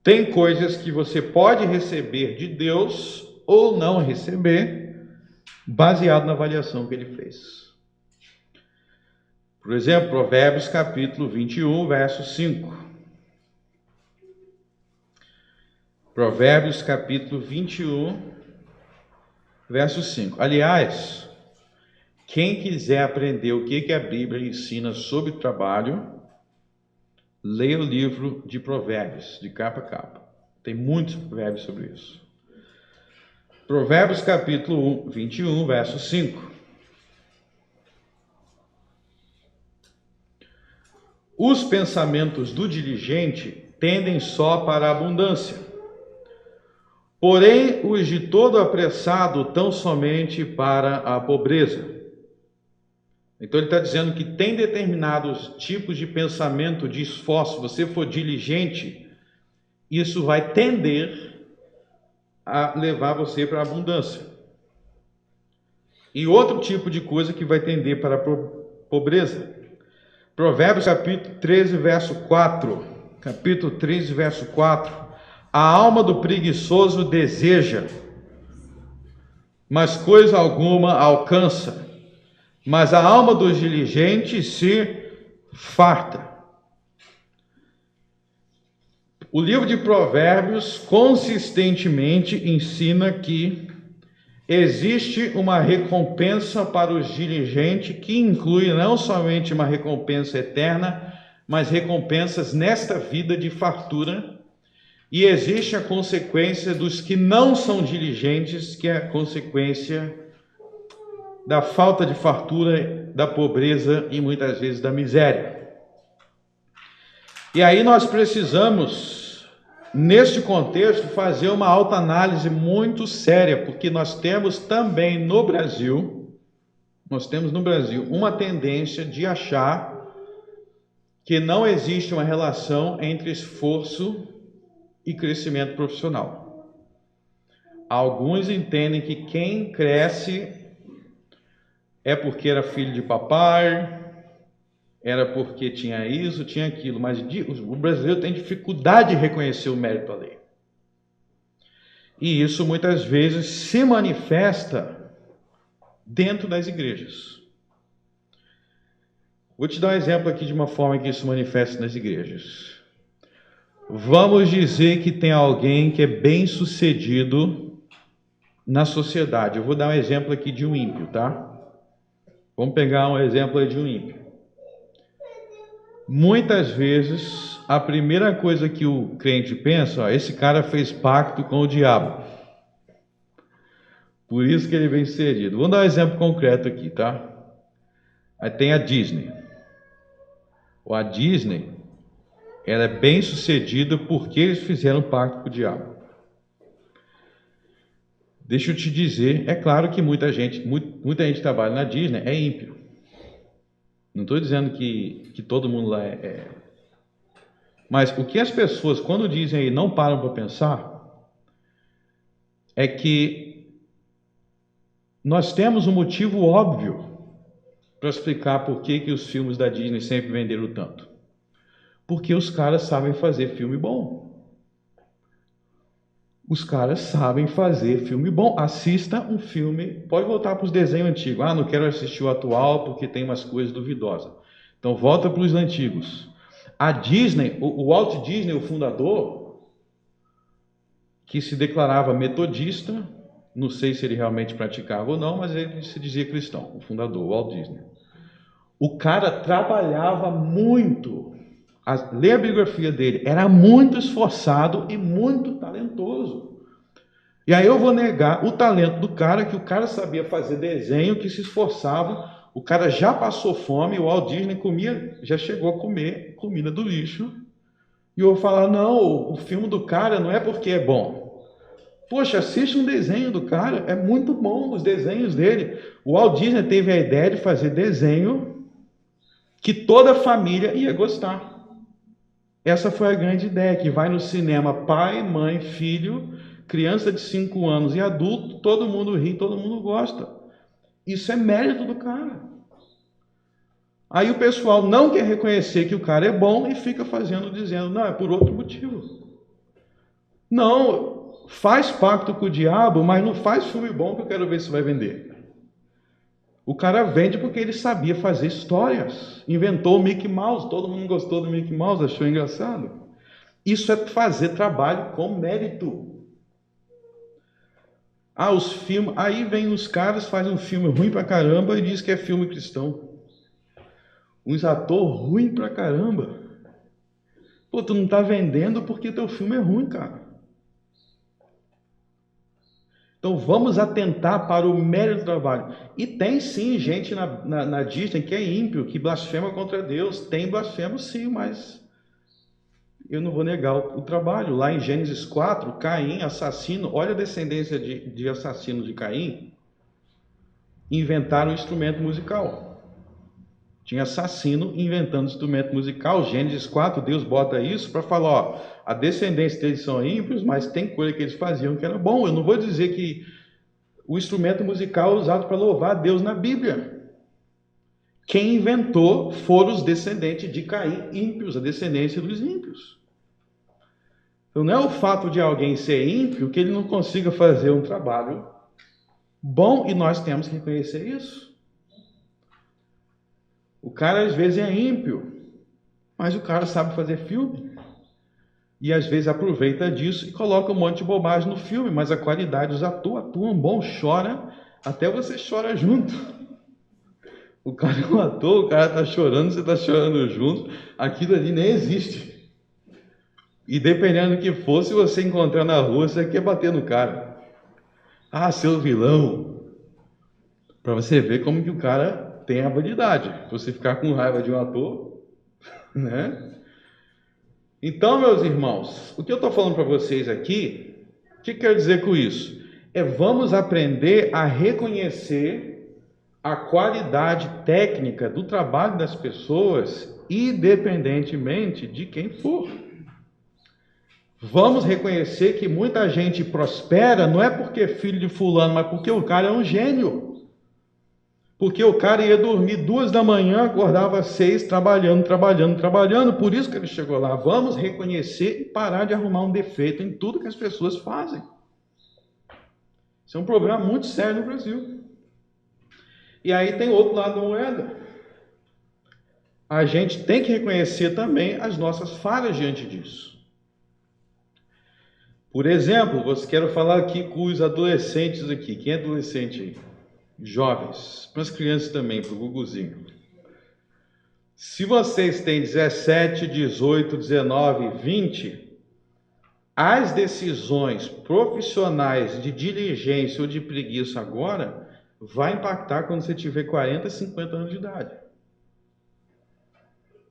tem coisas que você pode receber de Deus ou não receber, baseado na avaliação que ele fez. Por exemplo, Provérbios capítulo 21, verso 5. Provérbios capítulo 21, verso 5. Aliás, quem quiser aprender o que a Bíblia ensina sobre trabalho, leia o livro de Provérbios, de capa a capa. Tem muitos provérbios sobre isso. Provérbios capítulo 21, verso 5. Os pensamentos do diligente tendem só para a abundância, porém os de todo apressado tão somente para a pobreza. Então ele está dizendo que tem determinados tipos de pensamento, de esforço. Se você for diligente, isso vai tender a levar você para a abundância. E outro tipo de coisa que vai tender para a pobreza. Provérbios capítulo 13, verso 4. Capítulo 13, verso 4. A alma do preguiçoso deseja, mas coisa alguma alcança. Mas a alma dos diligentes se farta. O livro de Provérbios consistentemente ensina que existe uma recompensa para os diligentes, que inclui não somente uma recompensa eterna, mas recompensas nesta vida de fartura. E existe a consequência dos que não são diligentes, que é a consequência da falta de fartura, da pobreza e muitas vezes da miséria. E aí nós precisamos, neste contexto, fazer uma autoanálise muito séria, porque nós temos também no Brasil uma tendência de achar que não existe uma relação entre esforço e crescimento profissional. Alguns entendem que quem cresce é porque era filho de papai, era porque tinha isso, tinha aquilo, mas o brasileiro tem dificuldade de reconhecer o mérito alheio. E isso muitas vezes se manifesta dentro das igrejas. Vou te dar um exemplo aqui de uma forma que isso manifesta nas igrejas. Vamos dizer que tem alguém que é bem sucedido na sociedade. Eu vou dar um exemplo aqui de um ímpio, tá? Vamos pegar um exemplo aí de um ímpio. Muitas vezes, a primeira coisa que o crente pensa, ó, esse cara fez pacto com o diabo. Por isso que ele vem sucedido. Vamos dar um exemplo concreto aqui, tá? Aí tem a Disney. A Disney, ela é bem sucedida porque eles fizeram pacto com o diabo. Deixa eu te dizer, é claro que muita gente que trabalha na Disney é ímpio. Não estou dizendo que todo mundo lá é. Mas o que as pessoas, quando dizem aí, não param para pensar, é que nós temos um motivo óbvio para explicar por que os filmes da Disney sempre venderam tanto. Porque os caras sabem fazer filme bom. Os caras sabem fazer filme bom. Assista um filme, pode voltar para os desenhos antigos. Ah, não quero assistir o atual porque tem umas coisas duvidosas. Então volta para os antigos. A Disney, o Walt Disney, o fundador, que se declarava metodista, não sei se ele realmente praticava ou não, mas ele se dizia cristão, o fundador, o Walt Disney. O cara trabalhava muito. Lê a biografia dele, era muito esforçado e muito talentoso. E aí eu vou negar o talento do cara, que o cara sabia fazer desenho, que se esforçava, o cara já passou fome, o Walt Disney comia, já chegou a comer comida do lixo, e eu vou falar, não, o filme do cara não é porque é bom. Poxa, assiste um desenho do cara, é muito bom os desenhos dele. O Walt Disney teve a ideia de fazer desenho que toda a família ia gostar. Essa foi a grande ideia, que vai no cinema pai, mãe, filho, criança de 5 anos e adulto, todo mundo ri, todo mundo gosta. Isso é mérito do cara. Aí o pessoal não quer reconhecer que o cara é bom e fica dizendo, não, é por outro motivo. Não, faz pacto com o diabo, mas não faz filme bom que eu quero ver se vai vender. O cara vende porque ele sabia fazer histórias. Inventou o Mickey Mouse, todo mundo gostou do Mickey Mouse, achou engraçado. Isso é fazer trabalho com mérito. Ah, os filmes. Aí vem os caras, fazem um filme ruim pra caramba e diz que é filme cristão. Uns atores ruins pra caramba. Pô, tu não tá vendendo porque teu filme é ruim, cara. Então vamos atentar para o mérito do trabalho. E tem sim gente na Disney que é ímpio, que blasfema contra Deus. Tem blasfemo sim, mas eu não vou negar o trabalho. Lá em Gênesis 4, Caim, assassino, olha a descendência de assassino de Caim, inventaram um instrumento musical. Tinha assassino inventando instrumento musical. Gênesis 4, Deus bota isso para falar, ó, a descendência deles são ímpios, mas tem coisa que eles faziam que era bom. Eu não vou dizer que o instrumento musical é usado para louvar a Deus na Bíblia. Quem inventou foram os descendentes de Caim, ímpios, a descendência dos ímpios. Então não é o fato de alguém ser ímpio que ele não consiga fazer um trabalho bom, e nós temos que reconhecer isso. O cara às vezes é ímpio, mas o cara sabe fazer filme. E às vezes aproveita disso e coloca um monte de bobagem no filme, mas a qualidade, os atores atuam bom, chora, até você chora junto. O cara é um ator, o cara está chorando, você está chorando junto, aquilo ali nem existe. E dependendo do que for, se você encontrar na rua, você quer bater no cara. Ah, seu vilão! Para você ver como que o cara tem habilidade. Você ficar com raiva de um ator, né? Então, meus irmãos, o que eu estou falando para vocês aqui, o que quer dizer com isso? Vamos aprender a reconhecer a qualidade técnica do trabalho das pessoas, independentemente de quem for. Vamos reconhecer que muita gente prospera, não é porque é filho de fulano, mas porque o cara é um gênio. Porque o cara ia dormir 2 da manhã, acordava às 6, trabalhando, por isso que ele chegou lá. Vamos reconhecer e parar de arrumar um defeito em tudo que as pessoas fazem. Isso é um problema muito sério no Brasil. E aí tem outro lado da moeda. A gente tem que reconhecer também as nossas falhas diante disso. Por exemplo, quero falar aqui com os adolescentes aqui. Quem é adolescente aí? Jovens, para as crianças também, para o Guguzinho. Se vocês têm 17, 18, 19, 20, as decisões profissionais de diligência ou de preguiça agora vai impactar quando você tiver 40, 50 anos de idade.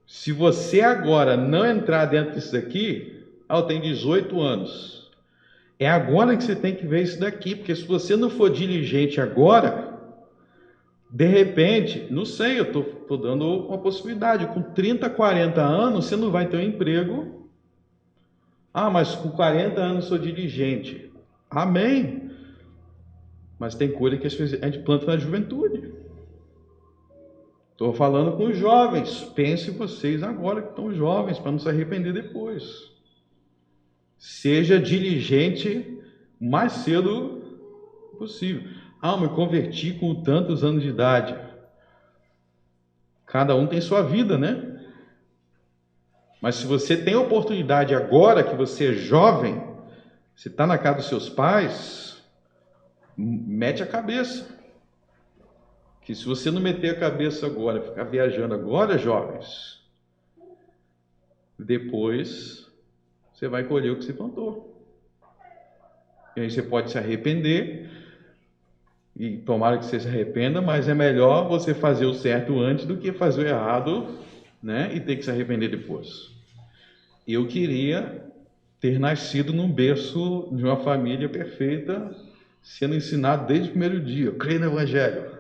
Se você agora não entrar dentro disso daqui, eu tenho 18 anos. É agora que você tem que ver isso daqui, porque se você não for diligente agora, de repente, não sei, eu estou dando uma possibilidade, com 30, 40 anos, você não vai ter um emprego. Ah, mas com 40 anos sou diligente. Amém. Mas tem coisa que a gente planta na juventude. Estou falando com os jovens. Pense vocês agora que estão jovens, para não se arrepender depois. Seja diligente o mais cedo possível. Ah, me converti com tantos anos de idade. Cada um tem sua vida, né? Mas se você tem oportunidade agora, que você é jovem, você está na casa dos seus pais, mete a cabeça. Que se você não meter a cabeça agora, ficar viajando agora, jovens, depois você vai colher o que você plantou. E aí você pode se arrepender, e tomara que você se arrependa, mas é melhor você fazer o certo antes do que fazer o errado, né, e ter que se arrepender depois. Eu queria ter nascido num berço de uma família perfeita, sendo ensinado desde o primeiro dia, eu creio no Evangelho.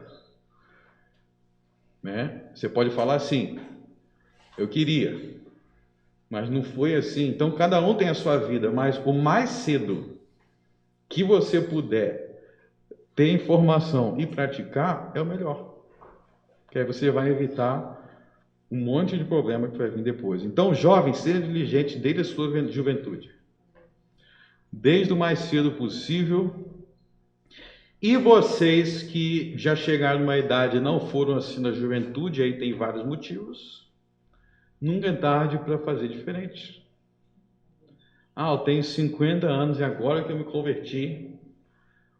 Né? Você pode falar assim, eu queria, mas não foi assim. Então cada um tem a sua vida, mas o mais cedo que você puder ter informação e praticar é o melhor, que aí você vai evitar um monte de problema que vai vir depois. Então, jovem, seja diligente desde a sua juventude, desde o mais cedo possível. E vocês que já chegaram numa idade e não foram assim na juventude, aí tem vários motivos, nunca é tarde para fazer diferente. Ah, eu tenho 50 anos e agora que eu me converti,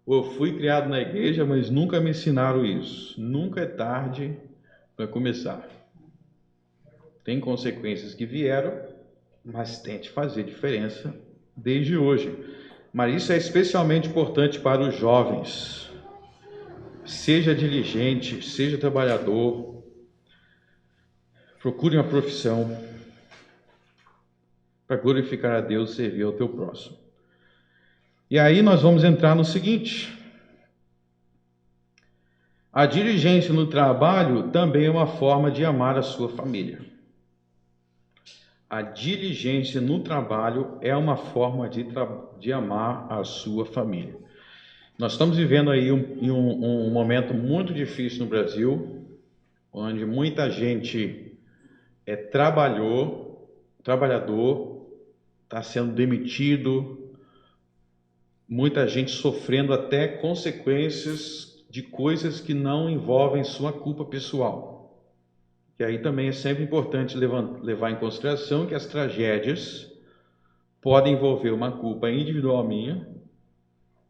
ou eu fui criado na igreja, mas nunca me ensinaram isso. Nunca é tarde para começar. Tem consequências que vieram, mas tente fazer diferença desde hoje. Mas isso é especialmente importante para os jovens. Seja diligente, seja trabalhador, procure uma profissão para glorificar a Deus e servir ao teu próximo. E aí nós vamos entrar no seguinte: a diligência no trabalho também é uma forma de amar a sua família. A diligência no trabalho é uma forma de amar a sua família. Nós estamos vivendo aí um momento muito difícil no Brasil, onde muita gente é trabalhador, está sendo demitido, muita gente sofrendo até consequências de coisas que não envolvem sua culpa pessoal. E aí também é sempre importante levar em consideração que as tragédias podem envolver uma culpa individual minha.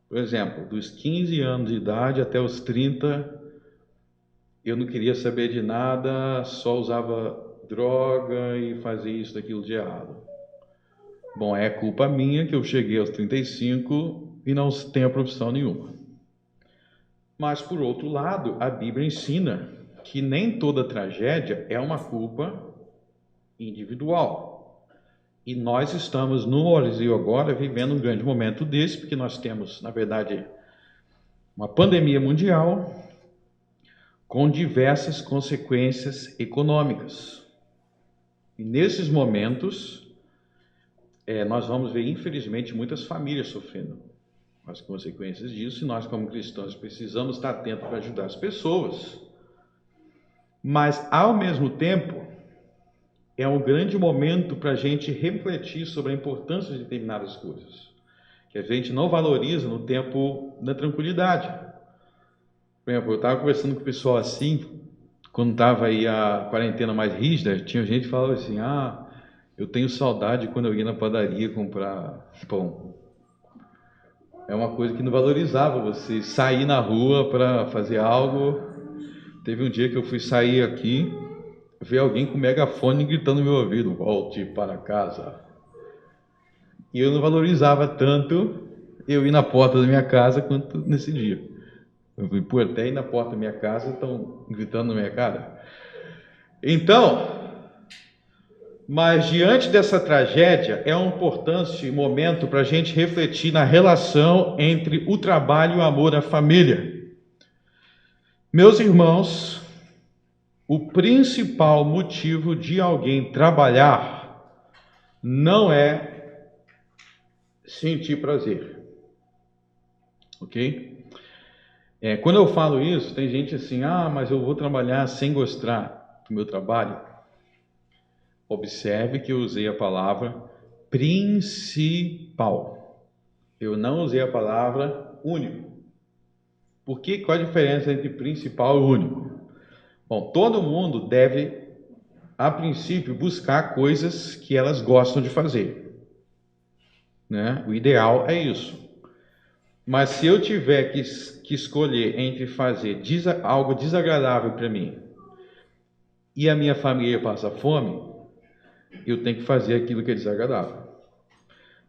Por exemplo, dos 15 anos de idade até os 30, eu não queria saber de nada, só usava droga e fazia isso, daquilo de errado. Bom, é culpa minha que eu cheguei aos 35 e não tenho profissão nenhuma. Mas, por outro lado, a Bíblia ensina que nem toda tragédia é uma culpa individual. E nós estamos no Brasil agora vivendo um grande momento desse, porque nós temos, na verdade, uma pandemia mundial com diversas consequências econômicas. E nesses momentos, nós vamos ver, infelizmente, muitas famílias sofrendo as consequências disso, e nós, como cristãos, precisamos estar atentos para ajudar as pessoas. Mas, ao mesmo tempo, é um grande momento para a gente refletir sobre a importância de determinadas coisas, que a gente não valoriza no tempo da tranquilidade. Por exemplo, eu estava conversando com o pessoal assim, quando estava aí a quarentena mais rígida, tinha gente que falava assim, eu tenho saudade quando eu ia na padaria comprar pão. É uma coisa que não valorizava você sair na rua para fazer algo. Teve um dia que eu fui sair aqui, vi alguém com megafone gritando no meu ouvido: volte para casa. E eu não valorizava tanto eu ir na porta da minha casa quanto nesse dia. Eu fui por até ir na porta da minha casa, estão gritando na minha cara. Então, mas diante dessa tragédia, é um importante momento para a gente refletir na relação entre o trabalho e o amor à família. Meus irmãos, o principal motivo de alguém trabalhar não é sentir prazer, ok? Quando eu falo isso, tem gente assim: mas eu vou trabalhar sem gostar do meu trabalho. Observe que eu usei a palavra principal. Eu não usei a palavra único. Por quê? Qual a diferença entre principal e único? Bom, todo mundo deve, a princípio, buscar coisas que elas gostam de fazer, né? O ideal é isso. Mas se eu tiver que escolher entre fazer algo desagradável para mim e a minha família passa fome, eu tenho que fazer aquilo que é desagradável.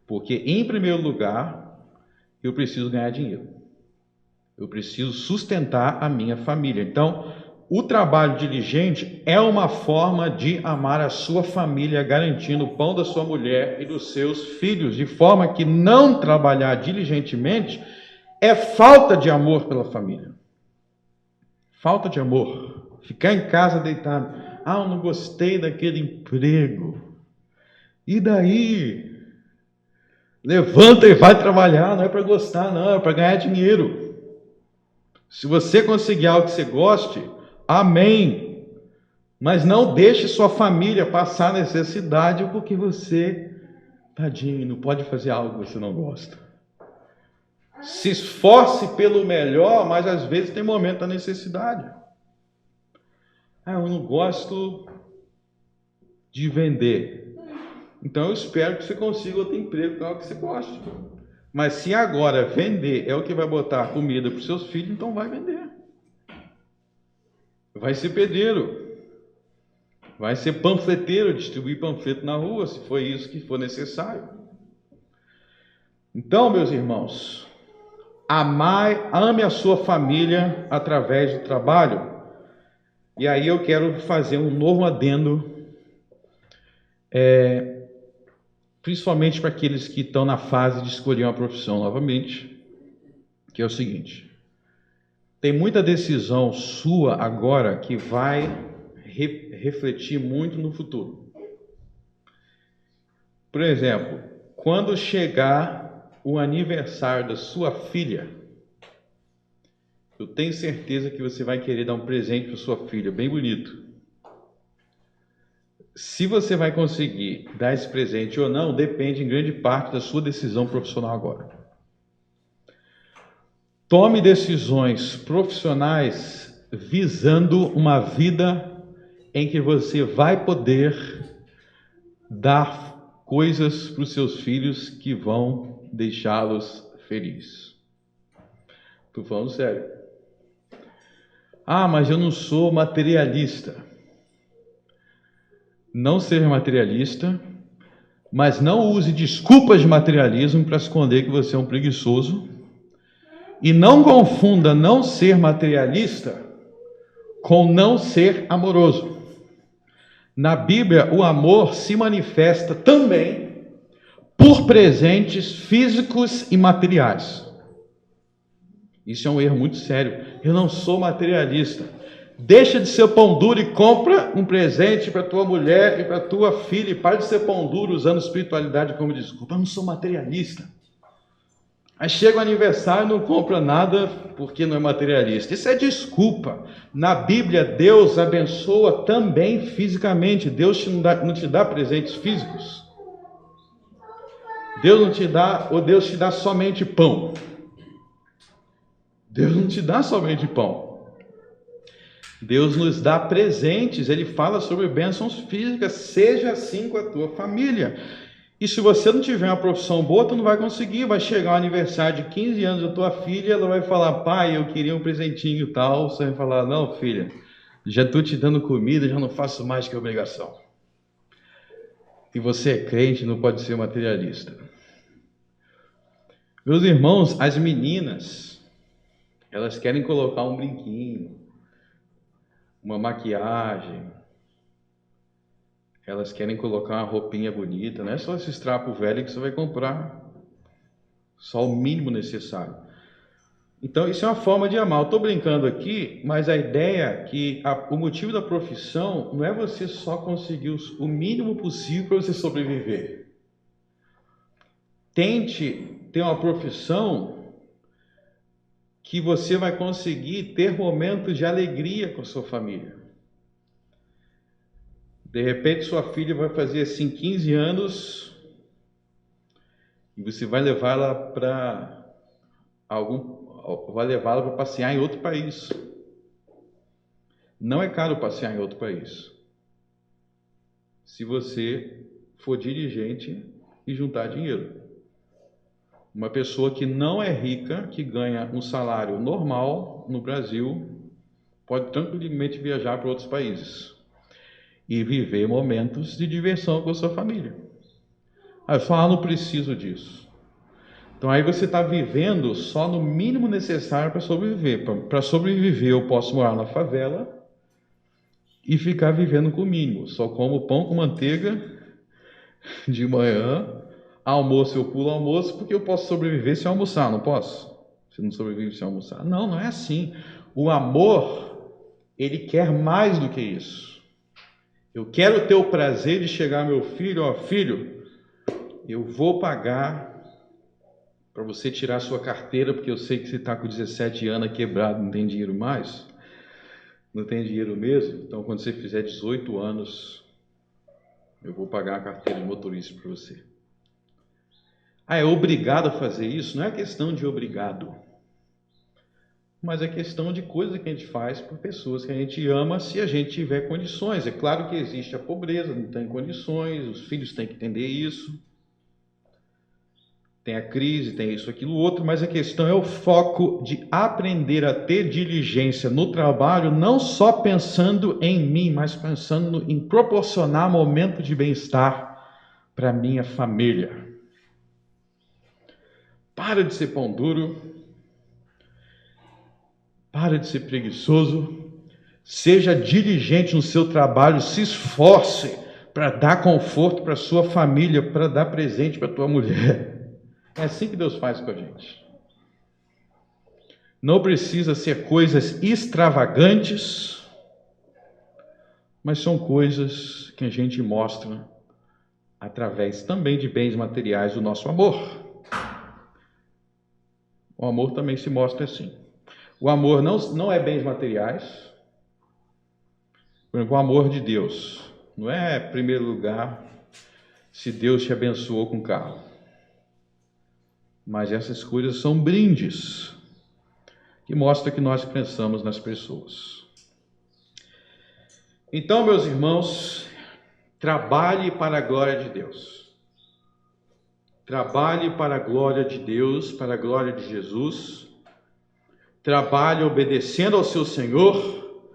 Porque, em primeiro lugar, eu preciso ganhar dinheiro. Eu preciso sustentar a minha família. Então, o trabalho diligente é uma forma de amar a sua família, garantindo o pão da sua mulher e dos seus filhos, de forma que não trabalhar diligentemente é falta de amor pela família. Falta de amor. Ficar em casa deitado: eu não gostei daquele emprego. E daí? Levanta e vai trabalhar. Não é para gostar, não, é para ganhar dinheiro. Se você conseguir algo que você goste, amém. Mas não deixe sua família passar necessidade porque você, tadinho, não pode fazer algo que você não gosta. Se esforce pelo melhor, mas às vezes tem momento da necessidade. Eu não gosto de vender. Então eu espero que você consiga outro emprego, que é algo que você goste. Mas se agora vender é o que vai botar comida para os seus filhos, então vai vender. Vai ser pedreiro. Vai ser panfleteiro, distribuir panfleto na rua, se for isso que for necessário. Então, meus irmãos, ame a sua família através do trabalho. E aí eu quero fazer um novo adendo, principalmente para aqueles que estão na fase de escolher uma profissão novamente, que é o seguinte: tem muita decisão sua agora que vai refletir muito no futuro. Por exemplo, quando chegar o aniversário da sua filha, eu tenho certeza que você vai querer dar um presente para sua filha, bem bonito. Se você vai conseguir dar esse presente ou não, depende em grande parte da sua decisão profissional agora. Tome decisões profissionais visando uma vida em que você vai poder dar coisas para os seus filhos que vão deixá-los felizes. Estou falando sério. Mas eu não sou materialista. Não seja materialista, mas não use desculpas de materialismo para esconder que você é um preguiçoso. E não confunda não ser materialista com não ser amoroso. Na Bíblia, o amor se manifesta também por presentes físicos e materiais. Isso é um erro muito sério. Eu não sou materialista. Deixa de ser pão duro e compra um presente para tua mulher e para tua filha. E para de ser pão duro usando espiritualidade como desculpa. Eu não sou materialista. Aí chega o aniversário e não compra nada porque não é materialista. Isso é desculpa. Na Bíblia, Deus abençoa também fisicamente. Deus não te dá presentes físicos. Deus não te dá, ou Deus te dá somente pão. Deus não te dá somente pão. Deus nos dá presentes. Ele fala sobre bênçãos físicas. Seja assim com a tua família. E se você não tiver uma profissão boa, tu não vai conseguir. Vai chegar o aniversário de 15 anos da tua filha, ela vai falar, pai, eu queria um presentinho e tal. Você vai falar, não, filha, já estou te dando comida, já não faço mais que obrigação. E você é crente, não pode ser materialista. Meus irmãos, as meninas, elas querem colocar um brinquinho, uma maquiagem, elas querem colocar uma roupinha bonita, não é só esse trapo velho que você vai comprar, só o mínimo necessário. Então, isso é uma forma de amar. Eu estou brincando aqui, mas a ideia é que o motivo da profissão não é você só conseguir o mínimo possível para você sobreviver. Tente ter uma profissão que você vai conseguir ter momentos de alegria com a sua família. De repente, sua filha vai fazer assim 15 anos e você vai levá-la para passear em outro país. Não é caro passear em outro país, se você for dirigente e juntar dinheiro. Uma pessoa que não é rica, que ganha um salário normal no Brasil, pode tranquilamente viajar para outros países e viver momentos de diversão com a sua família. Aí eu falo, não preciso disso. Então aí você está vivendo só no mínimo necessário para sobreviver. Para sobreviver eu posso morar na favela e ficar vivendo com o mínimo. Só como pão com manteiga de manhã, almoço eu pulo almoço porque eu posso sobreviver sem almoçar, não posso? Você não sobrevive sem almoçar. Não, não é assim. O amor, ele quer mais do que isso. Eu quero ter o prazer de chegar ao meu filho, ó, filho, eu vou pagar para você tirar a sua carteira, porque eu sei que você está com 17 anos quebrado, não tem dinheiro mais, não tem dinheiro mesmo, então quando você fizer 18 anos, eu vou pagar a carteira de motorista para você. Ah, é obrigado a fazer isso? Não é questão de obrigado, mas é questão de coisa que a gente faz por pessoas que a gente ama, se a gente tiver condições. É claro que existe a pobreza, não tem condições, os filhos têm que entender isso. Tem a crise, tem isso, aquilo, outro, mas a questão é o foco de aprender a ter diligência no trabalho, não só pensando em mim, mas pensando em proporcionar momento de bem-estar para minha família. Para de ser pão duro, para de ser preguiçoso, seja diligente no seu trabalho, se esforce para dar conforto para sua família, para dar presente para tua mulher. É assim que Deus faz com a gente. Não precisa ser coisas extravagantes, mas são coisas que a gente mostra através também de bens materiais do nosso amor. O amor também se mostra assim. O amor não é bens materiais. Por exemplo, o amor de Deus não é, em primeiro lugar, se Deus te abençoou com carro. Mas essas coisas são brindes que mostram que nós pensamos nas pessoas. Então, meus irmãos, trabalhe para a glória de Deus. Trabalhe para a glória de Deus, para a glória de Jesus. Trabalhe obedecendo ao seu Senhor.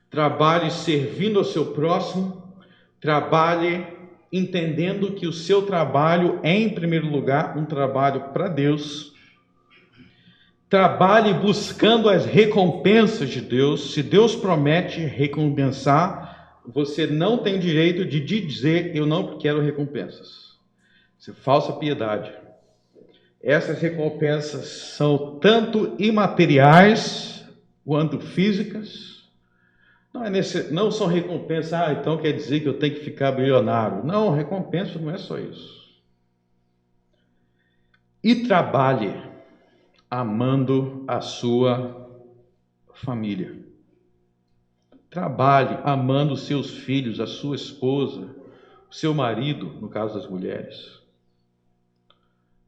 Trabalhe servindo ao seu próximo. Trabalhe entendendo que o seu trabalho é, em primeiro lugar, um trabalho para Deus. Trabalhe buscando as recompensas de Deus. Se Deus promete recompensar, você não tem direito de dizer, eu não quero recompensas. Isso é falsa piedade. Essas recompensas são tanto imateriais quanto físicas. Não são recompensas, então quer dizer que eu tenho que ficar bilionário. Não, recompensa não é só isso. E trabalhe amando a sua família. Trabalhe amando os seus filhos, a sua esposa, o seu marido, no caso das mulheres.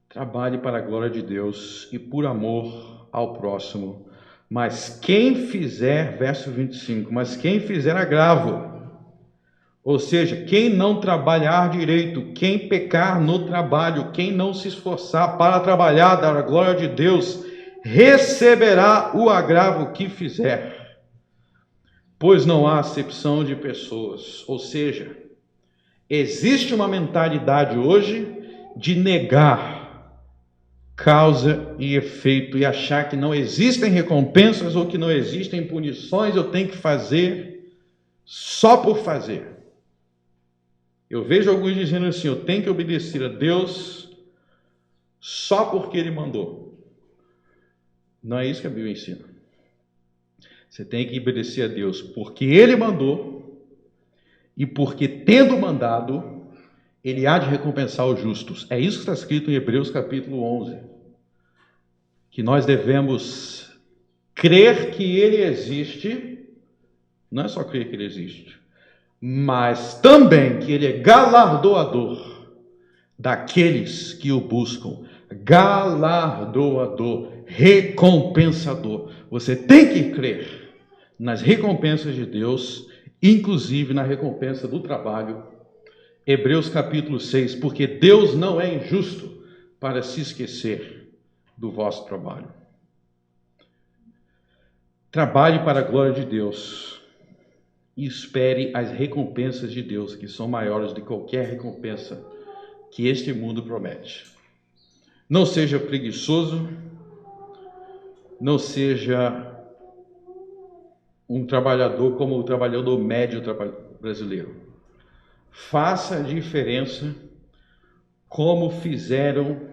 Trabalhe para a glória de Deus e por amor ao próximo. Mas quem fizer, verso 25, mas quem fizer agravo Ou seja, quem não trabalhar direito, quem pecar no trabalho, quem não se esforçar para trabalhar, dar a glória de Deus, receberá o agravo que fizer, pois não há acepção de pessoas. Ou seja, existe uma mentalidade hoje de negar causa e efeito e achar que não existem recompensas ou que não existem punições, eu tenho que fazer só por fazer. Eu vejo alguns dizendo assim, eu tenho que obedecer a Deus só porque Ele mandou. Não é isso que a Bíblia ensina. Você tem que obedecer a Deus porque Ele mandou e porque, tendo mandado, Ele há de recompensar os justos. É isso que está escrito em Hebreus capítulo 11. Que nós devemos crer que Ele existe, não é só crer que Ele existe, mas também que Ele é galardoador daqueles que o buscam, galardoador, recompensador. Você tem que crer nas recompensas de Deus, inclusive na recompensa do trabalho. Hebreus capítulo 6, porque Deus não é injusto para se esquecer do vosso trabalho. Trabalhe para a glória de Deus e espere as recompensas de Deus, que são maiores de qualquer recompensa que este mundo promete. Não seja preguiçoso, não seja um trabalhador como o trabalhador médio brasileiro. Faça a diferença como fizeram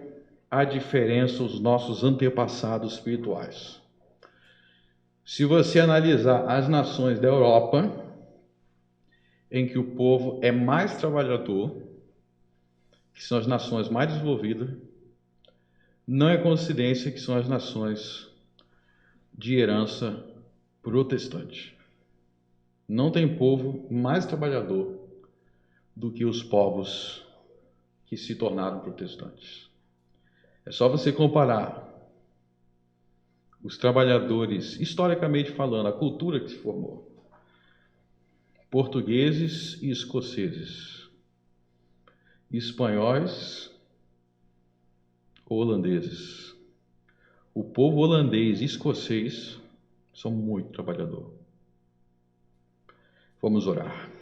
a diferença os nossos antepassados espirituais. Se você analisar as nações da Europa, em que o povo é mais trabalhador, que são as nações mais desenvolvidas, não é coincidência que são as nações de herança protestante. Não tem povo mais trabalhador do que os povos que se tornaram protestantes. É só você comparar os trabalhadores, historicamente falando, a cultura que se formou. Portugueses e escoceses, espanhóis, holandeses. O povo holandês e escocês são muito trabalhador. Vamos orar.